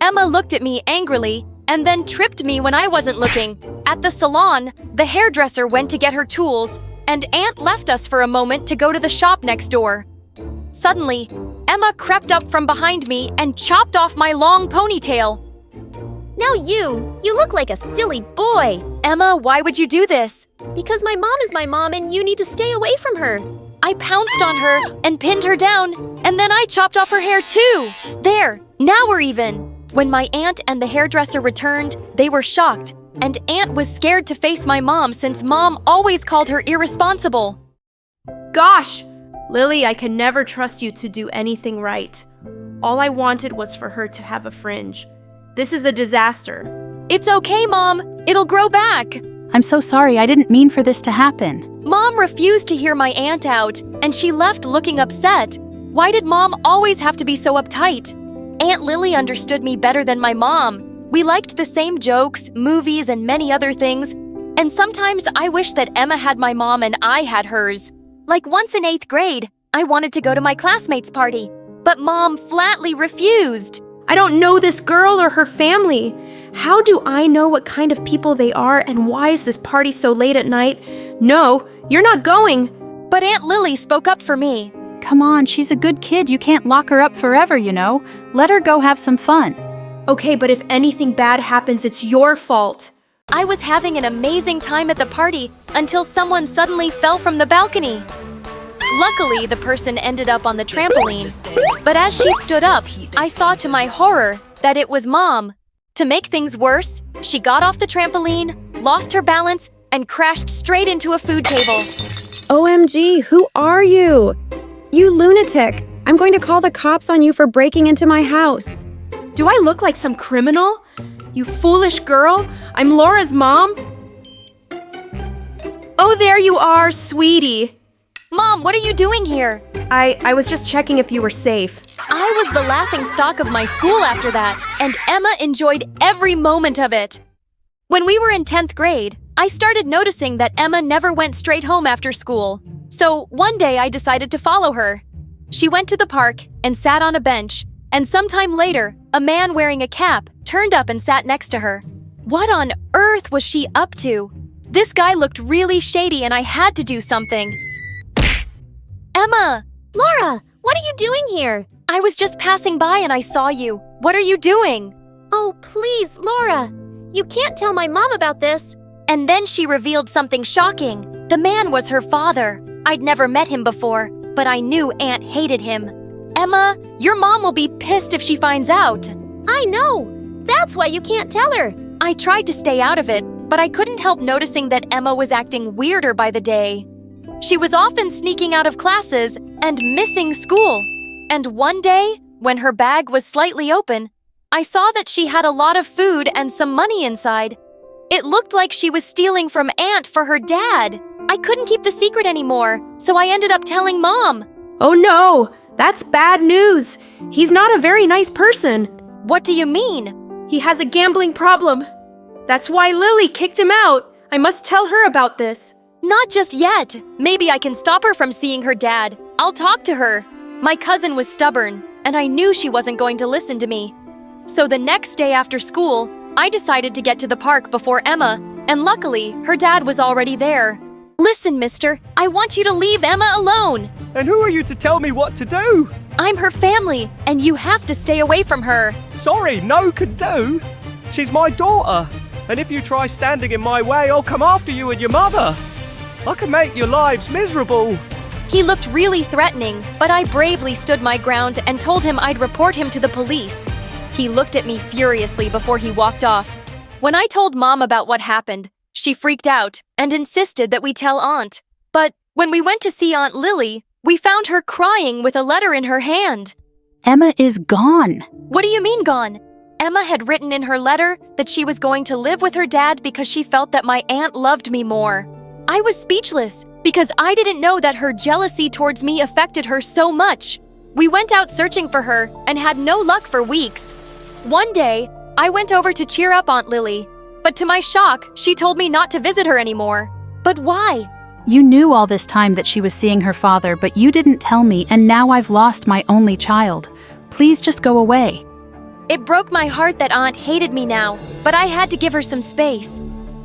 Emma looked at me angrily and then tripped me when I wasn't looking. At the salon, the hairdresser went to get her tools, and Aunt left us for a moment to go to the shop next door. Suddenly, Emma crept up from behind me and chopped off my long ponytail. Now you look like a silly boy. Emma, why would you do this? Because my mom is my mom and you need to stay away from her. I pounced on her and pinned her down, and then I chopped off her hair too. There, now we're even. When my aunt and the hairdresser returned, they were shocked, and Aunt was scared to face my mom since Mom always called her irresponsible. Gosh! Lily, I can never trust you to do anything right. All I wanted was for her to have a fringe. This is a disaster. It's okay, Mom. It'll grow back. I'm so sorry, I didn't mean for this to happen. Mom refused to hear my aunt out, and she left looking upset. Why did Mom always have to be so uptight? Aunt Lily understood me better than my mom. We liked the same jokes, movies, and many other things. And sometimes I wish that Emma had my mom and I had hers. Like once in 8th grade, I wanted to go to my classmates' party, but Mom flatly refused. I don't know this girl or her family. How do I know what kind of people they are, and why is this party so late at night? No, you're not going. But Aunt Lily spoke up for me. Come on, she's a good kid. You can't lock her up forever, you know. Let her go have some fun. Okay, but if anything bad happens, it's your fault. I was having an amazing time at the party until someone suddenly fell from the balcony. Luckily, the person ended up on the trampoline. But as she stood up, I saw to my horror that it was Mom. To make things worse, she got off the trampoline, lost her balance, and crashed straight into a food table. OMG, who are you? You lunatic! I'm going to call the cops on you for breaking into my house. Do I look like some criminal? You foolish girl! I'm Laura's mom! Oh, there you are, sweetie! Mom, what are you doing here? I was just checking if you were safe. I was the laughing stock of my school after that, and Emma enjoyed every moment of it. When we were in 10th grade, I started noticing that Emma never went straight home after school. So one day I decided to follow her. She went to the park and sat on a bench, and sometime later, a man wearing a cap turned up and sat next to her. What on earth was she up to? This guy looked really shady and I had to do something. Emma! Laura, what are you doing here? I was just passing by and I saw you. What are you doing? Oh, please, Laura. You can't tell my mom about this. And then she revealed something shocking. The man was her father. I'd never met him before, but I knew Aunt hated him. Emma, your mom will be pissed if she finds out. I know. That's why you can't tell her. I tried to stay out of it, but I couldn't help noticing that Emma was acting weirder by the day. She was often sneaking out of classes and missing school. And one day, when her bag was slightly open, I saw that she had a lot of food and some money inside. It looked like she was stealing from Aunt for her dad. I couldn't keep the secret anymore, so I ended up telling Mom. Oh no, that's bad news. He's not a very nice person. What do you mean? He has a gambling problem. That's why Lily kicked him out. I must tell her about this. Not just yet. Maybe I can stop her from seeing her dad. I'll talk to her. My cousin was stubborn, and I knew she wasn't going to listen to me. So the next day after school, I decided to get to the park before Emma, and luckily, her dad was already there. Listen, mister, I want you to leave Emma alone. And who are you to tell me what to do? I'm her family, and you have to stay away from her. Sorry, no can do. She's my daughter, and if you try standing in my way, I'll come after you and your mother. I can make your lives miserable. He looked really threatening, but I bravely stood my ground and told him I'd report him to the police. He looked at me furiously before he walked off. When I told Mom about what happened, she freaked out and insisted that we tell Aunt. But when we went to see Aunt Lily, we found her crying with a letter in her hand. Emma is gone. What do you mean gone? Emma had written in her letter that she was going to live with her dad because she felt that my aunt loved me more. I was speechless because I didn't know that her jealousy towards me affected her so much. We went out searching for her and had no luck for weeks. One day, I went over to cheer up Aunt Lily, but to my shock, she told me not to visit her anymore. But why? You knew all this time that she was seeing her father, but you didn't tell me, and now I've lost my only child. Please just go away. It broke my heart that Aunt hated me now, but I had to give her some space.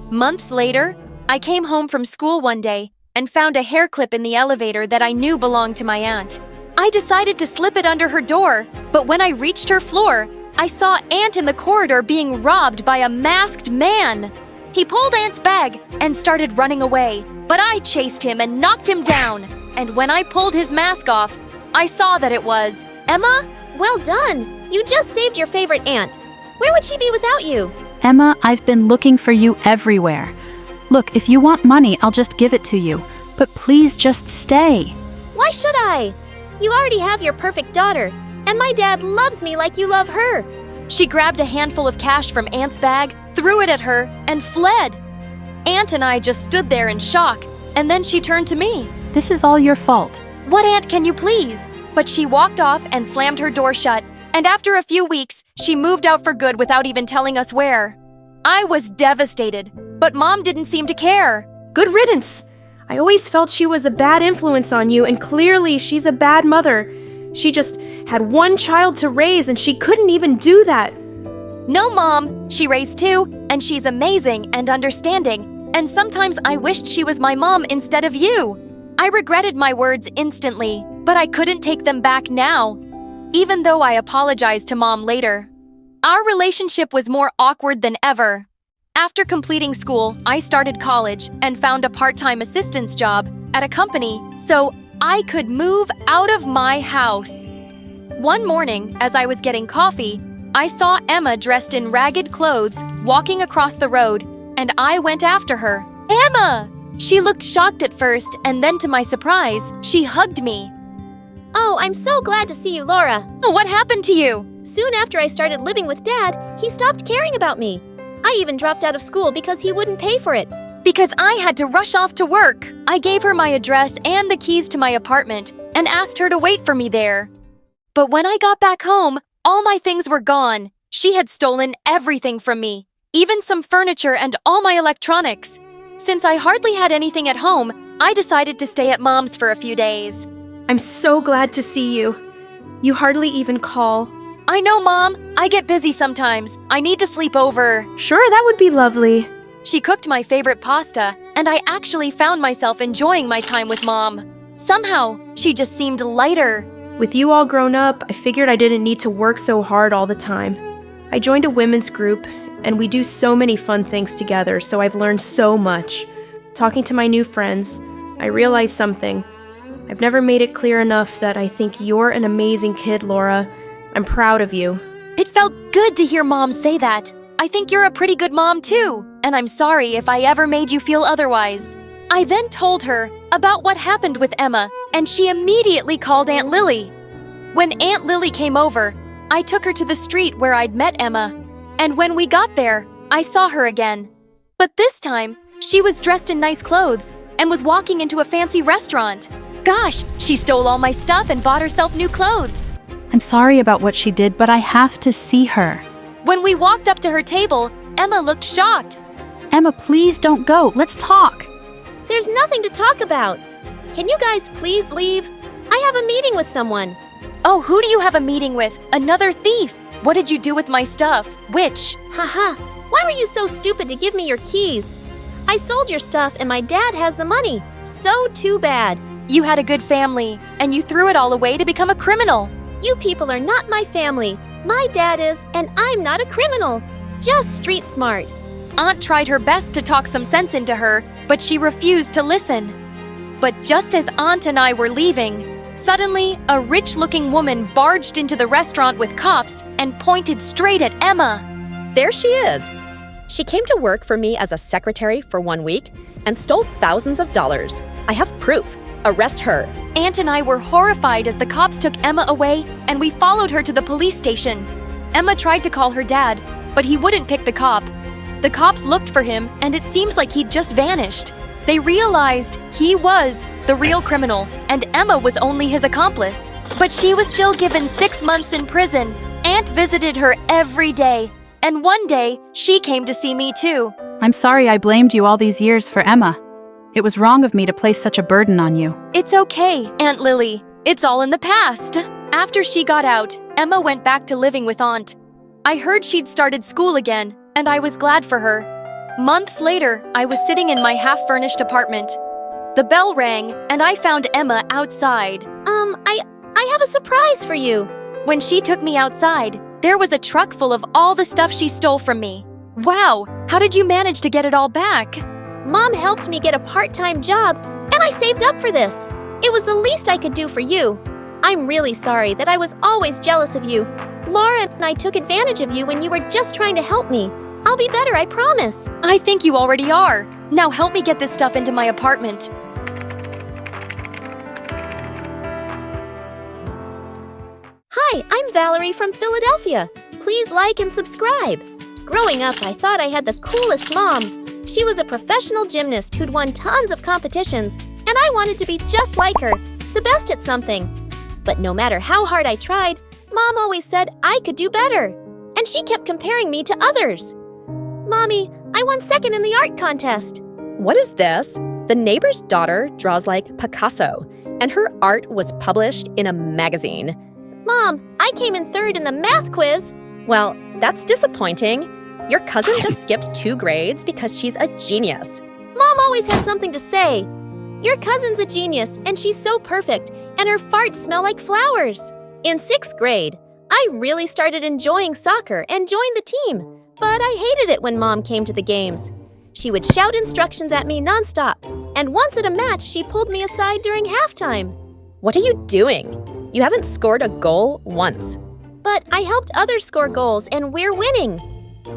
Months later, I came home from school one day and found a hair clip in the elevator that I knew belonged to my aunt. I decided to slip it under her door, but when I reached her floor, I saw Aunt in the corridor being robbed by a masked man. He pulled Aunt's bag and started running away, but I chased him and knocked him down. And when I pulled his mask off, I saw that it was Emma. Well done! You just saved your favorite aunt. Where would she be without you? Emma, I've been looking for you everywhere. Look, if you want money, I'll just give it to you. But please just stay. Why should I? You already have your perfect daughter, and my dad loves me like you love her. She grabbed a handful of cash from Aunt's bag, threw it at her, and fled. Aunt and I just stood there in shock, and then she turned to me. This is all your fault. What aunt can you please? But she walked off and slammed her door shut, and after a few weeks, she moved out for good without even telling us where. I was devastated, but Mom didn't seem to care. Good riddance! I always felt she was a bad influence on you, and clearly she's a bad mother. She just had one child to raise, and she couldn't even do that. No, Mom. She raised two, and she's amazing and understanding, and sometimes I wished she was my mom instead of you. I regretted my words instantly, but I couldn't take them back now, even though I apologized to Mom later. Our relationship was more awkward than ever. After completing school, I started college and found a part-time assistance job at a company so I could move out of my house. One morning, as I was getting coffee, I saw Emma dressed in ragged clothes walking across the road, and I went after her. Emma! She looked shocked at first, and then to my surprise, she hugged me. Oh, I'm so glad to see you, Laura. What happened to you? Soon after I started living with Dad, he stopped caring about me. I even dropped out of school because he wouldn't pay for it. Because I had to rush off to work. I gave her my address and the keys to my apartment and asked her to wait for me there. But when I got back home, all my things were gone. She had stolen everything from me, even some furniture and all my electronics. Since I hardly had anything at home, I decided to stay at Mom's for a few days. I'm so glad to see you. You hardly even call. I know, Mom. I get busy sometimes. I need to sleep over. Sure, that would be lovely. She cooked my favorite pasta, and I actually found myself enjoying my time with Mom. Somehow, she just seemed lighter. With you all grown up, I figured I didn't need to work so hard all the time. I joined a women's group, and we do so many fun things together, so I've learned so much. Talking to my new friends, I realized something. I've never made it clear enough that I think you're an amazing kid, Laura. I'm proud of you. It felt good to hear Mom say that. I think you're a pretty good mom too, and I'm sorry if I ever made you feel otherwise. I then told her about what happened with Emma, and she immediately called Aunt Lily. When Aunt Lily came over, I took her to the street where I'd met Emma, and when we got there, I saw her again. But this time, she was dressed in nice clothes and was walking into a fancy restaurant. Gosh, she stole all my stuff and bought herself new clothes. I'm sorry about what she did, but I have to see her. When we walked up to her table, Emma looked shocked. Emma, please don't go. Let's talk. There's nothing to talk about. Can you guys please leave? I have a meeting with someone. Oh, who do you have a meeting with? Another thief. What did you do with my stuff? Which? Haha. Why were you so stupid to give me your keys? I sold your stuff and my dad has the money. So too bad. You had a good family, and you threw it all away to become a criminal. You people are not my family. My dad is, and I'm not a criminal. Just street smart. Aunt tried her best to talk some sense into her, but she refused to listen. But just as Aunt and I were leaving, suddenly a rich-looking woman barged into the restaurant with cops and pointed straight at Emma. There she is. She came to work for me as a secretary for 1 week and stole thousands of dollars. I have proof. Arrest her. Aunt and I were horrified as the cops took Emma away, and we followed her to the police station. Emma tried to call her dad, but he wouldn't pick the cop. The cops looked for him, and it seems like he'd just vanished. They realized he was the real criminal, and Emma was only his accomplice. But she was still given 6 months in prison. Aunt visited her every day, and one day, she came to see me too. I'm sorry I blamed you all these years for Emma. It was wrong of me to place such a burden on you. It's okay, Aunt Lily. It's all in the past. After she got out, Emma went back to living with Aunt. I heard she'd started school again, and I was glad for her. Months later, I was sitting in my half-furnished apartment. The bell rang, and I found Emma outside. I have a surprise for you. When she took me outside, there was a truck full of all the stuff she stole from me. Wow, how did you manage to get it all back? Mom helped me get a part-time job, and I saved up for this. It was the least I could do for you. I'm really sorry that I was always jealous of you. Laura and I took advantage of you when you were just trying to help me. I'll be better, I promise. I think you already are. Now help me get this stuff into my apartment. Hi, I'm Valerie from Philadelphia. Please like and subscribe. Growing up, I thought I had the coolest mom. She was a professional gymnast who'd won tons of competitions, and I wanted to be just like her, the best at something. But no matter how hard I tried, Mom always said I could do better, and she kept comparing me to others. Mommy, I won second in the art contest. What is this? The neighbor's daughter draws like Picasso, and her art was published in a magazine. Mom, I came in third in the math quiz. Well, that's disappointing. Your cousin just skipped 2 grades because she's a genius. Mom always had something to say. Your cousin's a genius, and she's so perfect, and her farts smell like flowers. In 6th grade, I really started enjoying soccer and joined the team, but I hated it when Mom came to the games. She would shout instructions at me nonstop, and once at a match, she pulled me aside during halftime. What are you doing? You haven't scored a goal once. But I helped others score goals, and we're winning.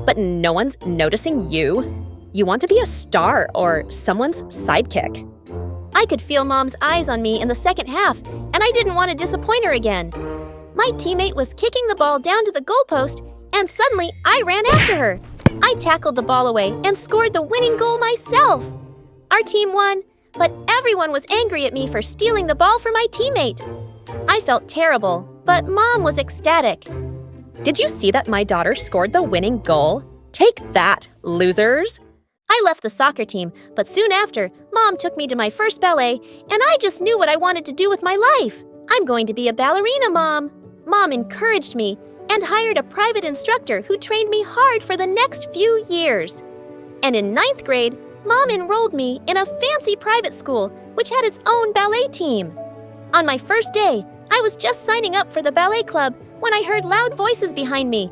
But no one's noticing you. You want to be a star or someone's sidekick. I could feel Mom's eyes on me in the second half, and I didn't want to disappoint her again. My teammate was kicking the ball down to the goalpost, and suddenly I ran after her. I tackled the ball away and scored the winning goal myself. Our team won, but everyone was angry at me for stealing the ball from my teammate. I felt terrible, but Mom was ecstatic. Did you see that my daughter scored the winning goal? Take that, losers! I left the soccer team, but soon after, Mom took me to my first ballet, and I just knew what I wanted to do with my life. I'm going to be a ballerina, Mom. Mom encouraged me and hired a private instructor who trained me hard for the next few years. And in 9th grade, Mom enrolled me in a fancy private school, which had its own ballet team. On my first day, I was just signing up for the ballet club when I heard loud voices behind me.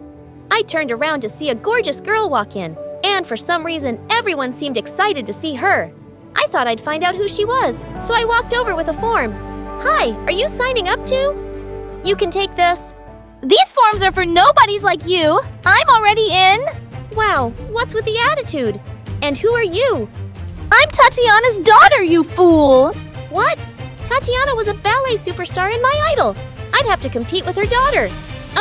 I turned around to see a gorgeous girl walk in, and for some reason, everyone seemed excited to see her. I thought I'd find out who she was, so I walked over with a form. Hi, are you signing up too? You can take this. These forms are for nobodies like you. I'm already in. Wow, what's with the attitude? And who are you? I'm Tatiana's daughter, you fool. What? Tatiana was a ballet superstar and my idol. I'd have to compete with her daughter.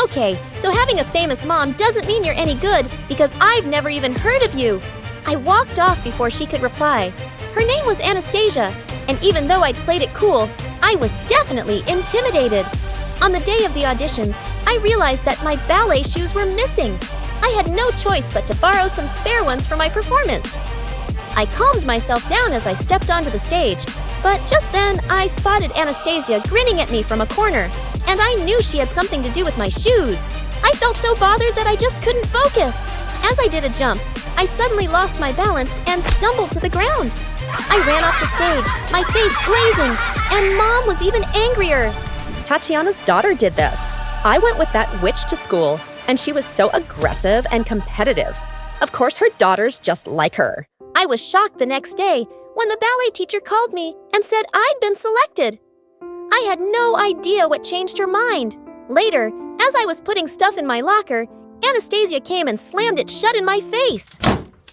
Okay, so having a famous mom doesn't mean you're any good because I've never even heard of you. I walked off before she could reply. Her name was Anastasia, and even though I'd played it cool, I was definitely intimidated. On the day of the auditions, I realized that my ballet shoes were missing. I had no choice but to borrow some spare ones for my performance. I calmed myself down as I stepped onto the stage, but just then I spotted Anastasia grinning at me from a corner, and I knew she had something to do with my shoes. I felt so bothered that I just couldn't focus. As I did a jump, I suddenly lost my balance and stumbled to the ground. I ran off the stage, my face blazing, and Mom was even angrier. Tatiana's daughter did this. I went with that witch to school, and she was so aggressive and competitive. Of course, her daughter's just like her. I was shocked the next day when the ballet teacher called me and said I'd been selected. I had no idea what changed her mind. Later, as I was putting stuff in my locker, Anastasia came and slammed it shut in my face.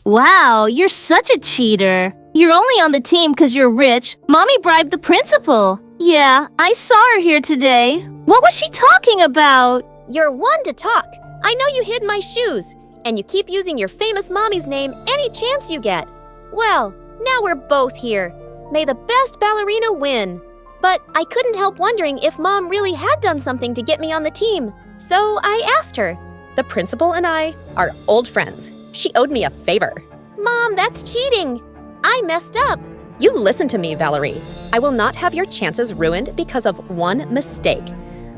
Wow, you're such a cheater. You're only on the team because you're rich. Mommy bribed the principal. Yeah, I saw her here today. What was she talking about? You're one to talk. I know you hid my shoes, and you keep using your famous mommy's name any chance you get. Well, now we're both here. May the best ballerina win. But I couldn't help wondering if Mom really had done something to get me on the team, so I asked her. The principal and I are old friends. She owed me a favor. Mom, that's cheating. I messed up. You listen to me, Valerie. I will not have your chances ruined because of one mistake.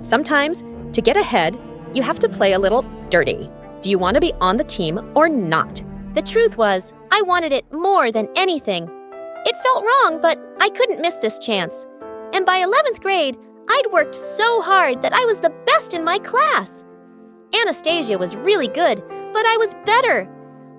Sometimes, to get ahead, you have to play a little dirty. Do you want to be on the team or not? The truth was, I wanted it more than anything. It felt wrong, but I couldn't miss this chance. And by 11th grade, I'd worked so hard that I was the best in my class. Anastasia was really good, but I was better.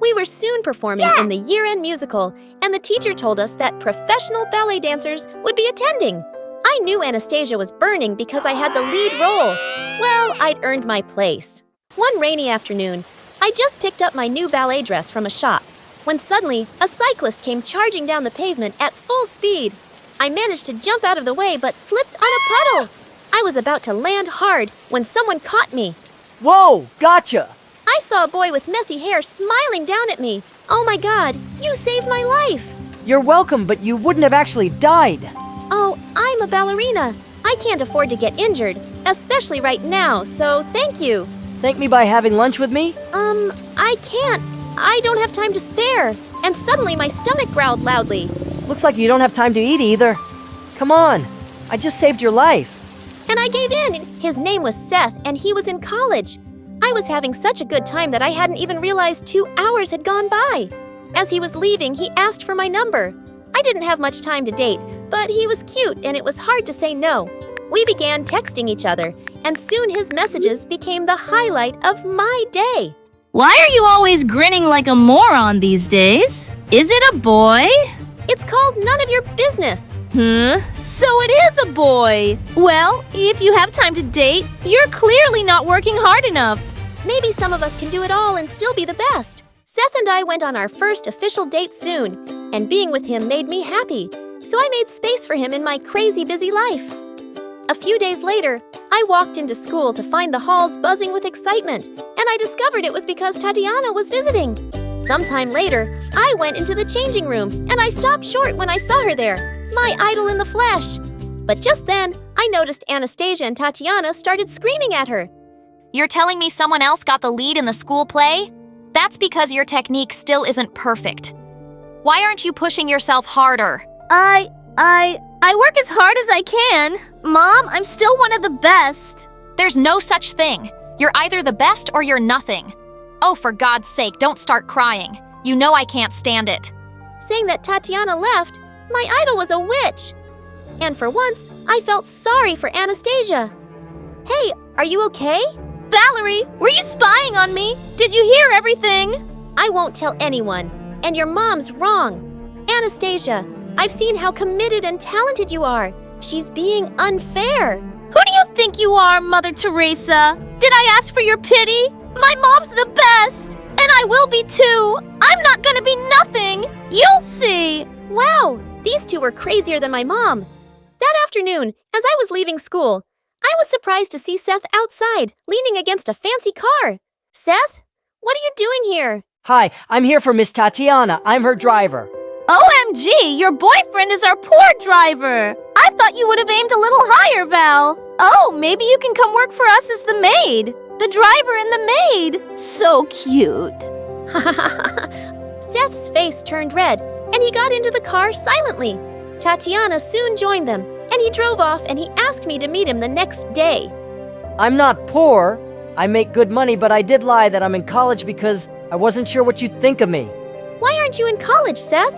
We were soon performing in the year-end musical, and the teacher told us that professional ballet dancers would be attending. I knew Anastasia was burning because I had the lead role. Well, I'd earned my place. One rainy afternoon, I just picked up my new ballet dress from a shop, when suddenly a cyclist came charging down the pavement at full speed. I managed to jump out of the way but slipped on a puddle. I was about to land hard when someone caught me. Whoa, gotcha! I saw a boy with messy hair smiling down at me. Oh my God, you saved my life! You're welcome, but you wouldn't have actually died. Oh, I'm a ballerina. I can't afford to get injured, especially right now, so thank you. Thank me by having lunch with me? I can't. I don't have time to spare. And suddenly my stomach growled loudly. Looks like you don't have time to eat either. Come on, I just saved your life. And I gave in. His name was Seth, and he was in college. I was having such a good time that I hadn't even realized 2 hours had gone by. As he was leaving, he asked for my number. I didn't have much time to date, but he was cute and it was hard to say no. We began texting each other, and soon his messages became the highlight of my day. Why are you always grinning like a moron these days? Is it a boy? It's called None of Your Business. So it is a boy. Well, if you have time to date, you're clearly not working hard enough. Maybe some of us can do it all and still be the best. Seth and I went on our first official date soon, and being with him made me happy, so I made space for him in my crazy busy life. A few days later, I walked into school to find the halls buzzing with excitement, and I discovered it was because Tatiana was visiting. Sometime later, I went into the changing room, and I stopped short when I saw her there, my idol in the flesh. But just then, I noticed Anastasia and Tatiana started screaming at her. You're telling me someone else got the lead in the school play? That's because your technique still isn't perfect. Why aren't you pushing yourself harder? I work as hard as I can. Mom, I'm still one of the best. There's no such thing. You're either the best or you're nothing. Oh, for God's sake, don't start crying. You know I can't stand it. Saying that Tatiana left, my idol was a witch. And for once, I felt sorry for Anastasia. Hey, are you okay? Valerie, were you spying on me? Did you hear everything? I won't tell anyone. And your mom's wrong. Anastasia, I've seen how committed and talented you are. She's being unfair. Who do you think you are, Mother Teresa? Did I ask for your pity? My mom's the best, and I will be too. I'm not gonna be nothing. You'll see. Wow, these two were crazier than my mom. That afternoon, as I was leaving school, I was surprised to see Seth outside, leaning against a fancy car. Seth, what are you doing here? Hi, I'm here for Miss Tatiana. I'm her driver. OMG, your boyfriend is our poor driver. I thought you would have aimed a little higher, Val. Oh, maybe you can come work for us as the maid. The driver and the maid. So cute. Seth's face turned red, and he got into the car silently. Tatiana soon joined them, and he drove off and he asked me to meet him the next day. I'm not poor. I make good money, but I did lie that I'm in college because I wasn't sure what you'd think of me. Why aren't you in college, Seth?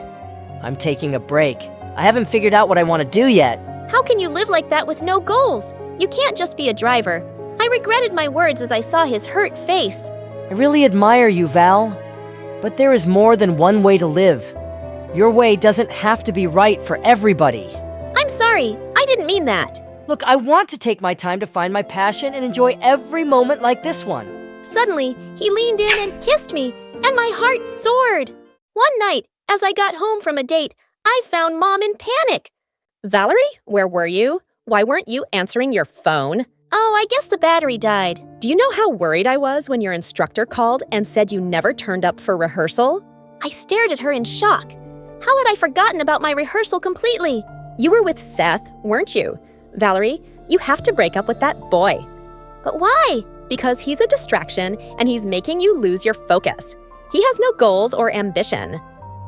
I'm taking a break. I haven't figured out what I want to do yet. How can you live like that with no goals? You can't just be a driver. I regretted my words as I saw his hurt face. I really admire you, Val. But there is more than one way to live. Your way doesn't have to be right for everybody. I'm sorry, I didn't mean that. Look, I want to take my time to find my passion and enjoy every moment like this one. Suddenly, he leaned in and kissed me, and my heart soared. One night, as I got home from a date, I found Mom in panic. Valerie, where were you? Why weren't you answering your phone? Oh, I guess the battery died. Do you know how worried I was when your instructor called and said you never turned up for rehearsal? I stared at her in shock. How had I forgotten about my rehearsal completely? You were with Seth, weren't you? Valerie, you have to break up with that boy. But why? Because he's a distraction and he's making you lose your focus. He has no goals or ambition.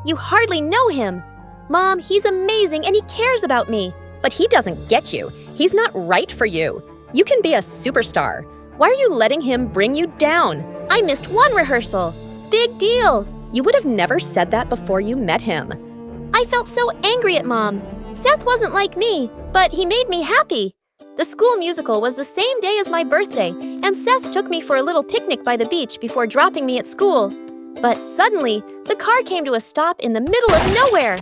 You hardly know him. Mom, he's amazing and he cares about me. But he doesn't get you. He's not right for you. You can be a superstar. Why are you letting him bring you down? I missed one rehearsal. Big deal. You would have never said that before you met him. I felt so angry at Mom. Seth wasn't like me, but he made me happy. The school musical was the same day as my birthday, and Seth took me for a little picnic by the beach before dropping me at school. But suddenly, the car came to a stop in the middle of nowhere.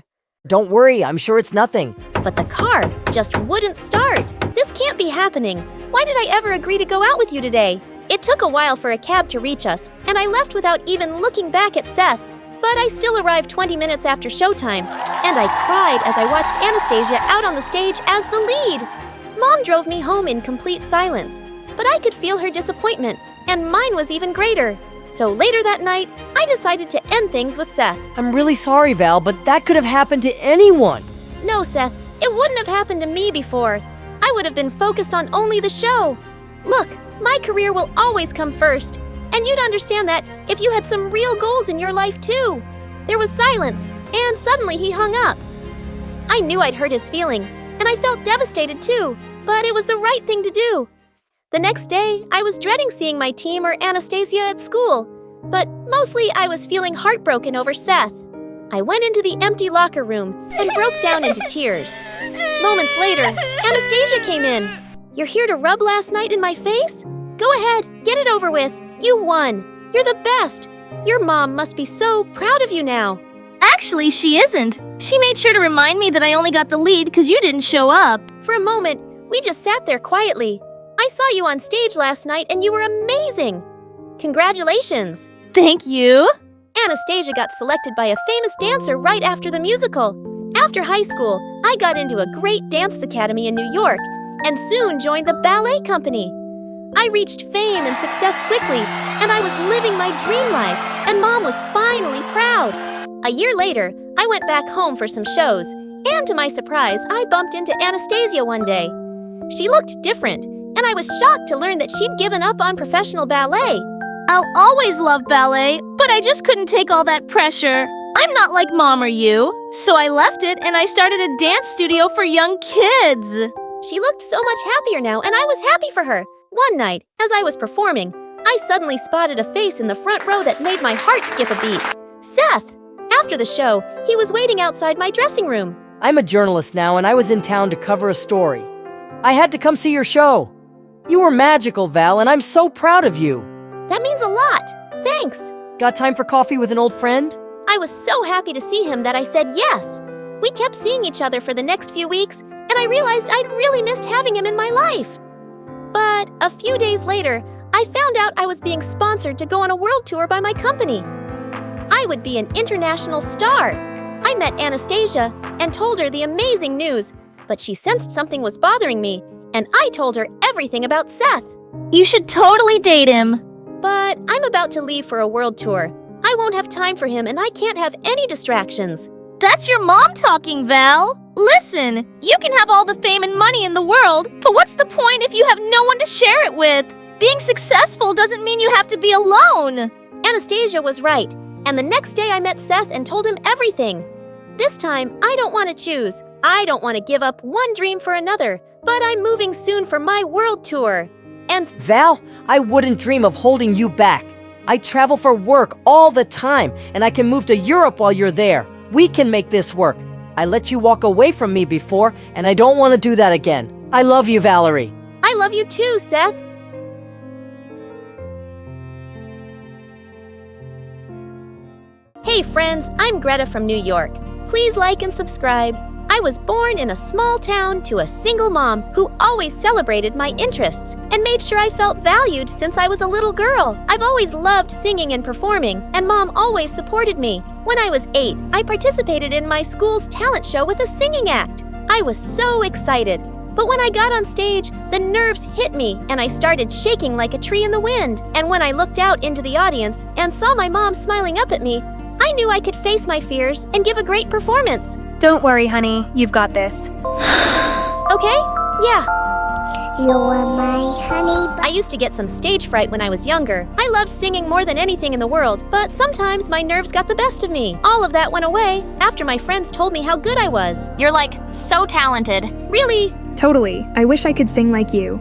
Don't worry, I'm sure it's nothing. But the car just wouldn't start. This can't be happening. Why did I ever agree to go out with you today? It took a while for a cab to reach us, and I left without even looking back at Seth. But I still arrived 20 minutes after showtime, and I cried as I watched Anastasia out on the stage as the lead. Mom drove me home in complete silence, but I could feel her disappointment, and mine was even greater. So later that night, I decided to end things with Seth. I'm really sorry, Val, but that could have happened to anyone. No, Seth, it wouldn't have happened to me before. I would have been focused on only the show. Look, my career will always come first, and you'd understand that if you had some real goals in your life too. There was silence, and suddenly he hung up. I knew I'd hurt his feelings, and I felt devastated too, but it was the right thing to do. The next day, I was dreading seeing my team or Anastasia at school, but mostly I was feeling heartbroken over Seth. I went into the empty locker room and broke down into tears. Moments later, Anastasia came in. You're here to rub last night in my face? Go ahead, get it over with. You won. You're the best. Your mom must be so proud of you now. Actually, she isn't. She made sure to remind me that I only got the lead because you didn't show up. For a moment, we just sat there quietly. I saw you on stage last night and you were amazing. Congratulations. Thank you. Anastasia got selected by a famous dancer right after the musical. After high school, I got into a great dance academy in New York and soon joined the ballet company. I reached fame and success quickly, and I was living my dream life, and Mom was finally proud. A year later, I went back home for some shows, and to my surprise, I bumped into Anastasia one day. She looked different, and I was shocked to learn that she'd given up on professional ballet. I'll always love ballet, but I just couldn't take all that pressure. I'm not like Mom or you, so I left it and I started a dance studio for young kids. She looked so much happier now, and I was happy for her. One night, as I was performing, I suddenly spotted a face in the front row that made my heart skip a beat. Seth! After the show, he was waiting outside my dressing room. I'm a journalist now, and I was in town to cover a story. I had to come see your show. You were magical, Val, and I'm so proud of you. That means a lot. Thanks. Got time for coffee with an old friend? I was so happy to see him that I said yes. We kept seeing each other for the next few weeks, and I realized I'd really missed having him in my life. But a few days later, I found out I was being sponsored to go on a world tour by my company. I would be an international star. I met Anastasia and told her the amazing news, but she sensed something was bothering me, and I told her everything about Seth. You should totally date him. But I'm about to leave for a world tour. I won't have time for him, and I can't have any distractions. That's your mom talking, Val. Listen, you can have all the fame and money in the world, but what's the point if you have no one to share it with? Being successful doesn't mean you have to be alone. Anastasia was right, and the next day I met Seth and told him everything. This time, I don't want to choose. I don't want to give up one dream for another, but I'm moving soon for my world tour. And Val, I wouldn't dream of holding you back. I travel for work all the time, and I can move to Europe while you're there. We can make this work. I let you walk away from me before, and I don't want to do that again. I love you, Valerie. I love you too, Seth. Hey friends, I'm Greta from New York. Please like and subscribe. I was born in a small town to a single mom who always celebrated my interests and made sure I felt valued since I was a little girl. I've always loved singing and performing, and Mom always supported me. When I was 8, I participated in my school's talent show with a singing act. I was so excited. But when I got on stage, the nerves hit me and I started shaking like a tree in the wind. And when I looked out into the audience and saw my mom smiling up at me, I knew I could face my fears and give a great performance. Don't worry, honey. You've got this. Okay? Yeah. You're my honey bun. I used to get some stage fright when I was younger. I loved singing more than anything in the world, but sometimes my nerves got the best of me. All of that went away after my friends told me how good I was. You're like so talented. Really? Totally. I wish I could sing like you.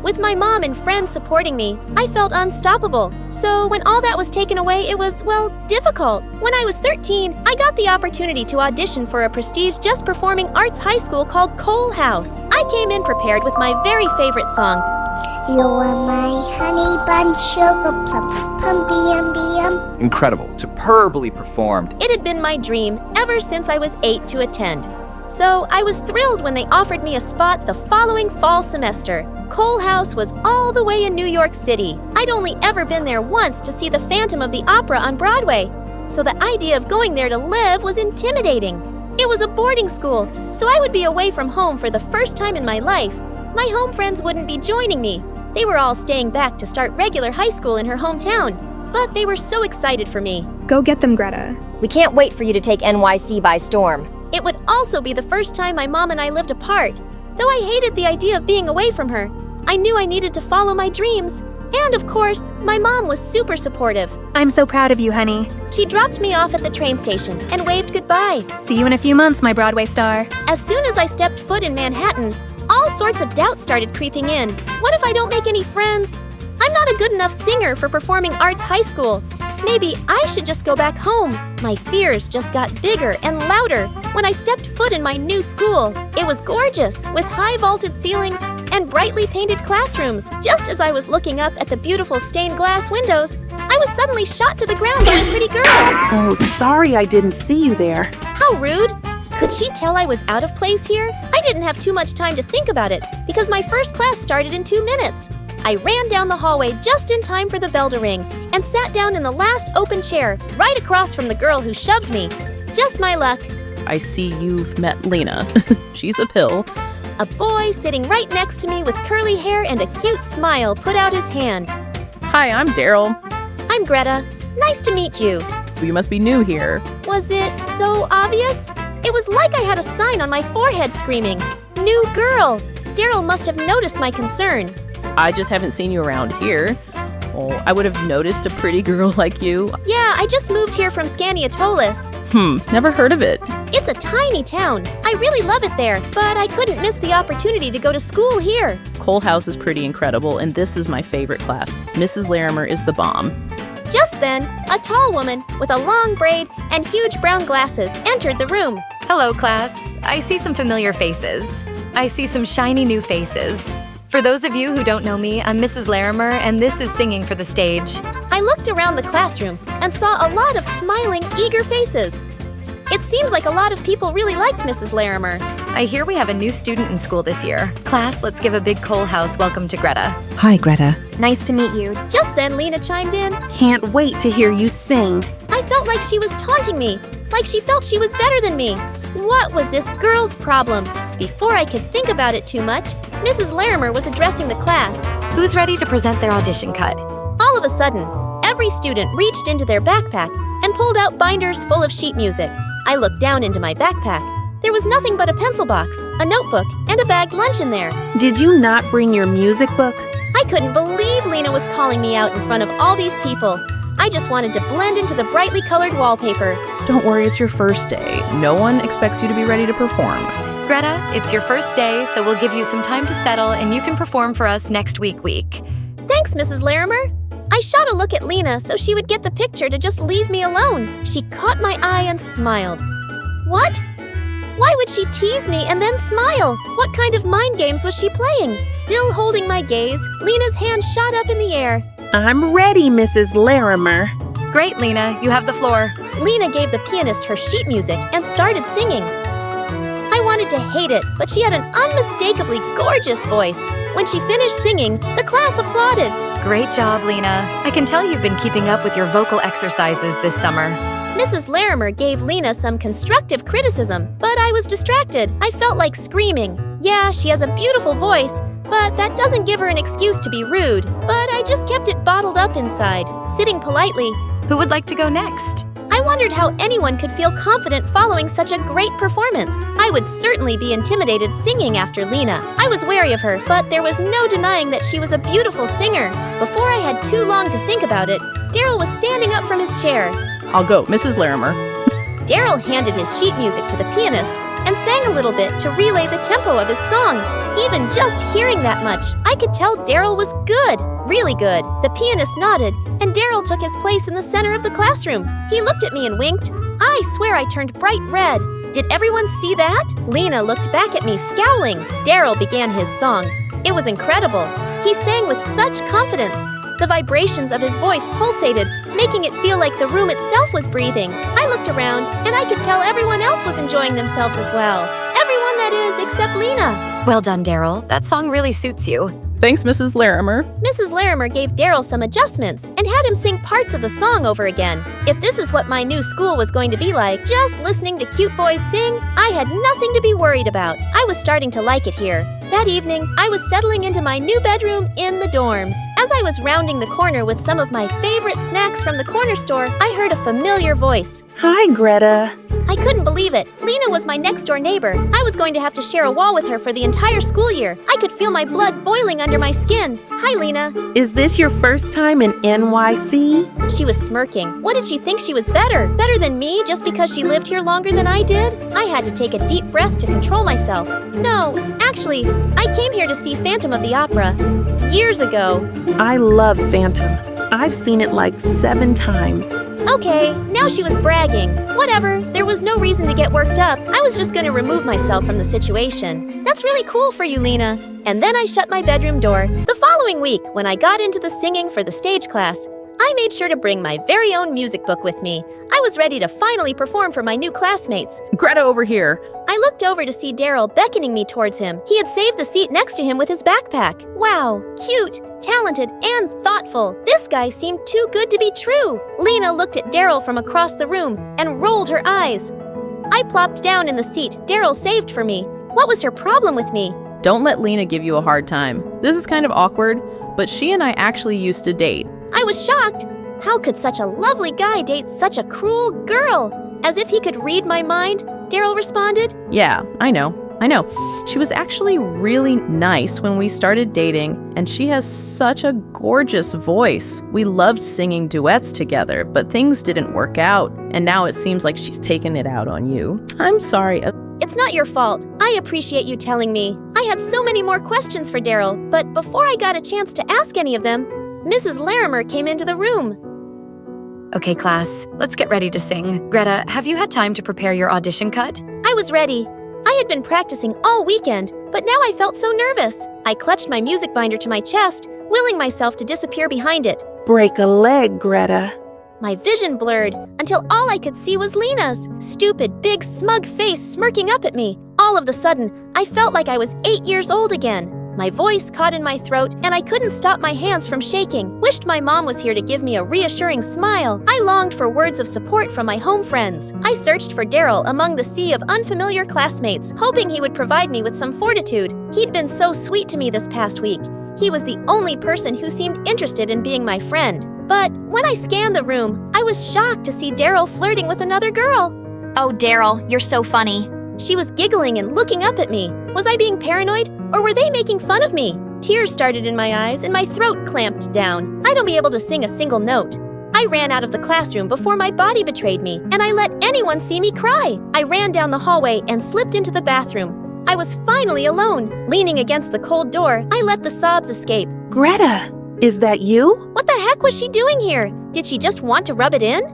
With my mom and friends supporting me, I felt unstoppable. So when all that was taken away, it was, well, difficult. When I was 13, I got the opportunity to audition for a prestige just performing arts high school called Cole House. I came in prepared with my very favorite song. You are my honey bun, sugar plum, pum, Incredible. Superbly performed. It had been my dream ever since I was 8 to attend. So I was thrilled when they offered me a spot the following fall semester. Cole House was all the way in New York City. I'd only ever been there once to see the Phantom of the Opera on Broadway, so the idea of going there to live was intimidating. It was a boarding school, so I would be away from home for the first time in my life. My home friends wouldn't be joining me. They were all staying back to start regular high school in her hometown, but they were so excited for me. Go get them, Greta. We can't wait for you to take NYC by storm. It would also be the first time my mom and I lived apart. Though I hated the idea of being away from her, I knew I needed to follow my dreams. And of course, my mom was super supportive. I'm so proud of you, honey. She dropped me off at the train station and waved goodbye. See you in a few months, my Broadway star. As soon as I stepped foot in Manhattan, all sorts of doubts started creeping in. What if I don't make any friends? I'm not a good enough singer for performing arts high school. Maybe I should just go back home. My fears just got bigger and louder when I stepped foot in my new school. It was gorgeous, with high vaulted ceilings and brightly painted classrooms. Just as I was looking up at the beautiful stained glass windows, I was suddenly shot to the ground by a pretty girl. Oh, sorry I didn't see you there. How rude. Could she tell I was out of place here? I didn't have too much time to think about it because my first class started in 2 minutes. I ran down the hallway just in time for the bell to ring and sat down in the last open chair right across from the girl who shoved me. Just my luck. I see you've met Lena. She's a pill. A boy sitting right next to me with curly hair and a cute smile put out his hand. Hi, I'm Daryl. I'm Greta. Nice to meet you. You must be new here. Was it so obvious? It was like I had a sign on my forehead screaming, "New girl." Daryl must have noticed my concern. I just haven't seen you around here. Well, I would have noticed a pretty girl like you. Yeah, I just moved here from Scaniotolis. Never heard of it. It's a tiny town. I really love it there, but I couldn't miss the opportunity to go to school here. Cole House is pretty incredible, and this is my favorite class. Mrs. Larimer is the bomb. Just then, a tall woman with a long braid and huge brown glasses entered the room. Hello, class. I see some familiar faces. I see some shiny new faces. For those of you who don't know me, I'm Mrs. Larimer, and this is Singing for the Stage. I looked around the classroom and saw a lot of smiling, eager faces. It seems like a lot of people really liked Mrs. Larimer. I hear we have a new student in school this year. Class, let's give a big Cole House welcome to Greta. Hi, Greta. Nice to meet you. Just then, Lena chimed in. Can't wait to hear you sing. I felt like she was taunting me, like she felt she was better than me. What was this girl's problem? Before I could think about it too much, Mrs. Larimer was addressing the class. Who's ready to present their audition cut? All of a sudden, every student reached into their backpack and pulled out binders full of sheet music. I looked down into my backpack. There was nothing but a pencil box, a notebook, and a bagged lunch in there. Did you not bring your music book? I couldn't believe Lena was calling me out in front of all these people. I just wanted to blend into the brightly colored wallpaper. Don't worry, it's your first day. No one expects you to be ready to perform. Greta, it's your first day, so we'll give you some time to settle and you can perform for us next week. Thanks, Mrs. Larimer. I shot a look at Lena so she would get the picture to just leave me alone. She caught my eye and smiled. What? Why would she tease me and then smile? What kind of mind games was she playing? Still holding my gaze, Lena's hand shot up in the air. I'm ready, Mrs. Larimer. Great, Lena. You have the floor. Lena gave the pianist her sheet music and started singing. I wanted to hate it, but she had an unmistakably gorgeous voice. When she finished singing, the class applauded. Great job, Lena. I can tell you've been keeping up with your vocal exercises this summer. Mrs. Larimer gave Lena some constructive criticism, but I was distracted. I felt like screaming. Yeah, she has a beautiful voice, but that doesn't give her an excuse to be rude. But I just kept it bottled up inside, sitting politely. Who would like to go next? I wondered how anyone could feel confident following such a great performance. I would certainly be intimidated singing after Lena. I was wary of her, but there was no denying that she was a beautiful singer. Before I had too long to think about it, Daryl was standing up from his chair. I'll go, Mrs. Larimer. Daryl handed his sheet music to the pianist, and sang a little bit to relay the tempo of his song. Even just hearing that much, I could tell Daryl was good, really good. The pianist nodded, and Daryl took his place in the center of the classroom. He looked at me and winked. I swear I turned bright red. Did everyone see that? Lena looked back at me, scowling. Daryl began his song. It was incredible. He sang with such confidence. The vibrations of his voice pulsated, making it feel like the room itself was breathing. I looked around, and I could tell everyone else was enjoying themselves as well. Everyone, that is, except Lena. Well done, Daryl. That song really suits you. Thanks, Mrs. Larimer. Mrs. Larimer gave Daryl some adjustments and had him sing parts of the song over again. If this is what my new school was going to be like, just listening to cute boys sing, I had nothing to be worried about. I was starting to like it here. That evening, I was settling into my new bedroom in the dorms. As I was rounding the corner with some of my favorite snacks from the corner store, I heard a familiar voice. Hi, Greta. I couldn't believe it. Lena was my next-door neighbor. I was going to have to share a wall with her for the entire school year. I could feel my blood boiling under my skin. Hi, Lena. Is this your first time in NYC? She was smirking. What did she think she was better? Better than me just because she lived here longer than I did? I had to take a deep breath to control myself. No, actually, I came here to see Phantom of the Opera years ago. I love Phantom. I've seen it like 7 times. Okay, now she was bragging. Whatever, there was no reason to get worked up. I was just going to remove myself from the situation. That's really cool for you, Lena. And then I shut my bedroom door. The following week, when I got into the singing for the stage class, I made sure to bring my very own music book with me. I was ready to finally perform for my new classmates. Greta, over here. I looked over to see Daryl beckoning me towards him. He had saved the seat next to him with his backpack. Wow, cute, talented, and thoughtful. This guy seemed too good to be true. Lena looked at Daryl from across the room and rolled her eyes. I plopped down in the seat Daryl saved for me. What was her problem with me? Don't let Lena give you a hard time. This is kind of awkward, but she and I actually used to date. I was shocked. How could such a lovely guy date such a cruel girl? As if he could read my mind, Daryl responded. Yeah, I know. She was actually really nice when we started dating, and she has such a gorgeous voice. We loved singing duets together, but things didn't work out, and now it seems like she's taken it out on you. I'm sorry. It's not your fault. I appreciate you telling me. I had so many more questions for Daryl, but before I got a chance to ask any of them, Mrs. Larimer came into the room. Okay, class, let's get ready to sing. Greta, have you had time to prepare your audition cut? I was ready. I had been practicing all weekend, but now I felt so nervous. I clutched my music binder to my chest, willing myself to disappear behind it. Break a leg, Greta. My vision blurred until all I could see was Lena's stupid, big, smug face smirking up at me. All of a sudden, I felt like I was 8 years old again. My voice caught in my throat, and I couldn't stop my hands from shaking. Wished my mom was here to give me a reassuring smile. I longed for words of support from my home friends. I searched for Daryl among the sea of unfamiliar classmates, hoping he would provide me with some fortitude. He'd been so sweet to me this past week. He was the only person who seemed interested in being my friend. But when I scanned the room, I was shocked to see Daryl flirting with another girl. Oh, Daryl, you're so funny. She was giggling and looking up at me. Was I being paranoid, or were they making fun of me? Tears started in my eyes and my throat clamped down. I don't be able to sing a single note. I ran out of the classroom before my body betrayed me, and I let anyone see me cry. I ran down the hallway and slipped into the bathroom. I was finally alone. Leaning against the cold door, I let the sobs escape. Greta, is that you? What the heck was she doing here? Did she just want to rub it in?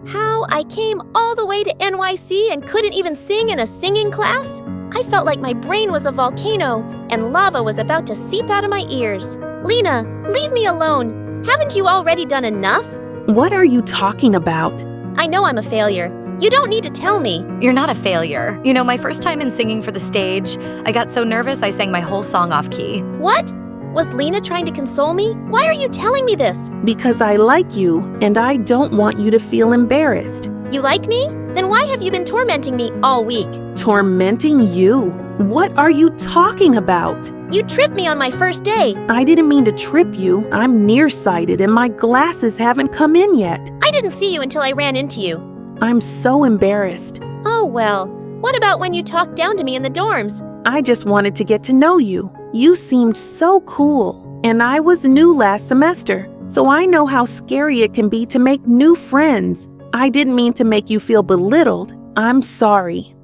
How I came all the way to NYC and couldn't even sing in a singing class? I felt like my brain was a volcano and lava was about to seep out of my ears. Lena, leave me alone. Haven't you already done enough? What are you talking about? I know I'm a failure. You don't need to tell me. You're not a failure. You know, my first time in singing for the stage, I got so nervous I sang my whole song off key. What? Was Lena trying to console me? Why are you telling me this? Because I like you, and I don't want you to feel embarrassed. You like me? Then why have you been tormenting me all week? Tormenting you? What are you talking about? You tripped me on my first day. I didn't mean to trip you. I'm nearsighted and my glasses haven't come in yet. I didn't see you until I ran into you. I'm so embarrassed. Oh well, what about when you talked down to me in the dorms? I just wanted to get to know you. You seemed so cool, and I was new last semester, so I know how scary it can be to make new friends. I didn't mean to make you feel belittled. I'm sorry.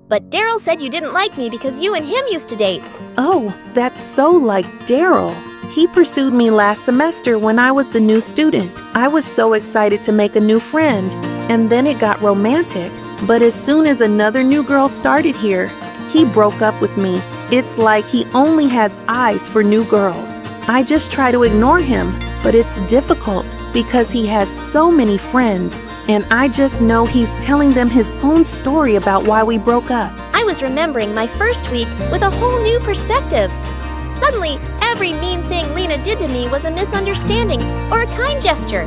But Daryl said you didn't like me because you and him used to date. Oh, that's so like Daryl. He pursued me last semester when I was the new student. I was so excited to make a new friend, and then it got romantic. But as soon as another new girl started here, he broke up with me. It's like he only has eyes for new girls. I just try to ignore him, but it's difficult because he has so many friends, and I just know he's telling them his own story about why we broke up. I was remembering my first week with a whole new perspective. Suddenly, every mean thing Lena did to me was a misunderstanding or a kind gesture.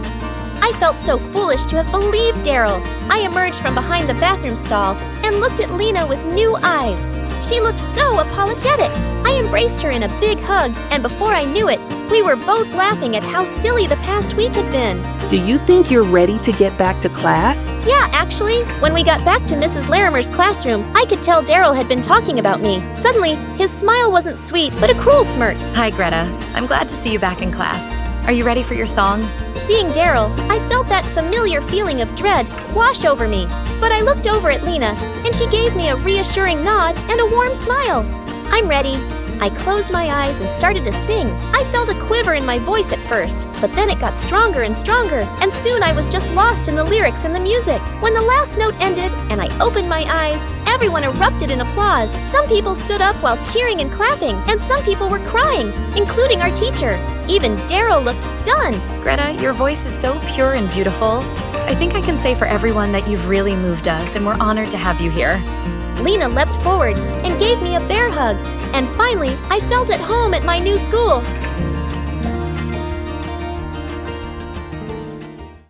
I felt so foolish to have believed Daryl. I emerged from behind the bathroom stall and looked at Lena with new eyes. She looked so apologetic. I embraced her in a big hug, and before I knew it, we were both laughing at how silly the past week had been. Do you think you're ready to get back to class? Yeah, actually, when we got back to Mrs. Larimer's classroom, I could tell Daryl had been talking about me. Suddenly, his smile wasn't sweet, but a cruel smirk. Hi, Greta. I'm glad to see you back in class. Are you ready for your song? Seeing Daryl, I felt that familiar feeling of dread wash over me. But I looked over at Lena, and she gave me a reassuring nod and a warm smile. I'm ready. I closed my eyes and started to sing. I felt a quiver in my voice at first, but then it got stronger and stronger, and soon I was just lost in the lyrics and the music. When the last note ended and I opened my eyes, everyone erupted in applause. Some people stood up while cheering and clapping, and some people were crying, including our teacher. Even Daryl looked stunned. Greta, your voice is so pure and beautiful. I think I can say for everyone that you've really moved us, and we're honored to have you here. Lena leapt forward and gave me a bear hug, and finally, I felt at home at my new school.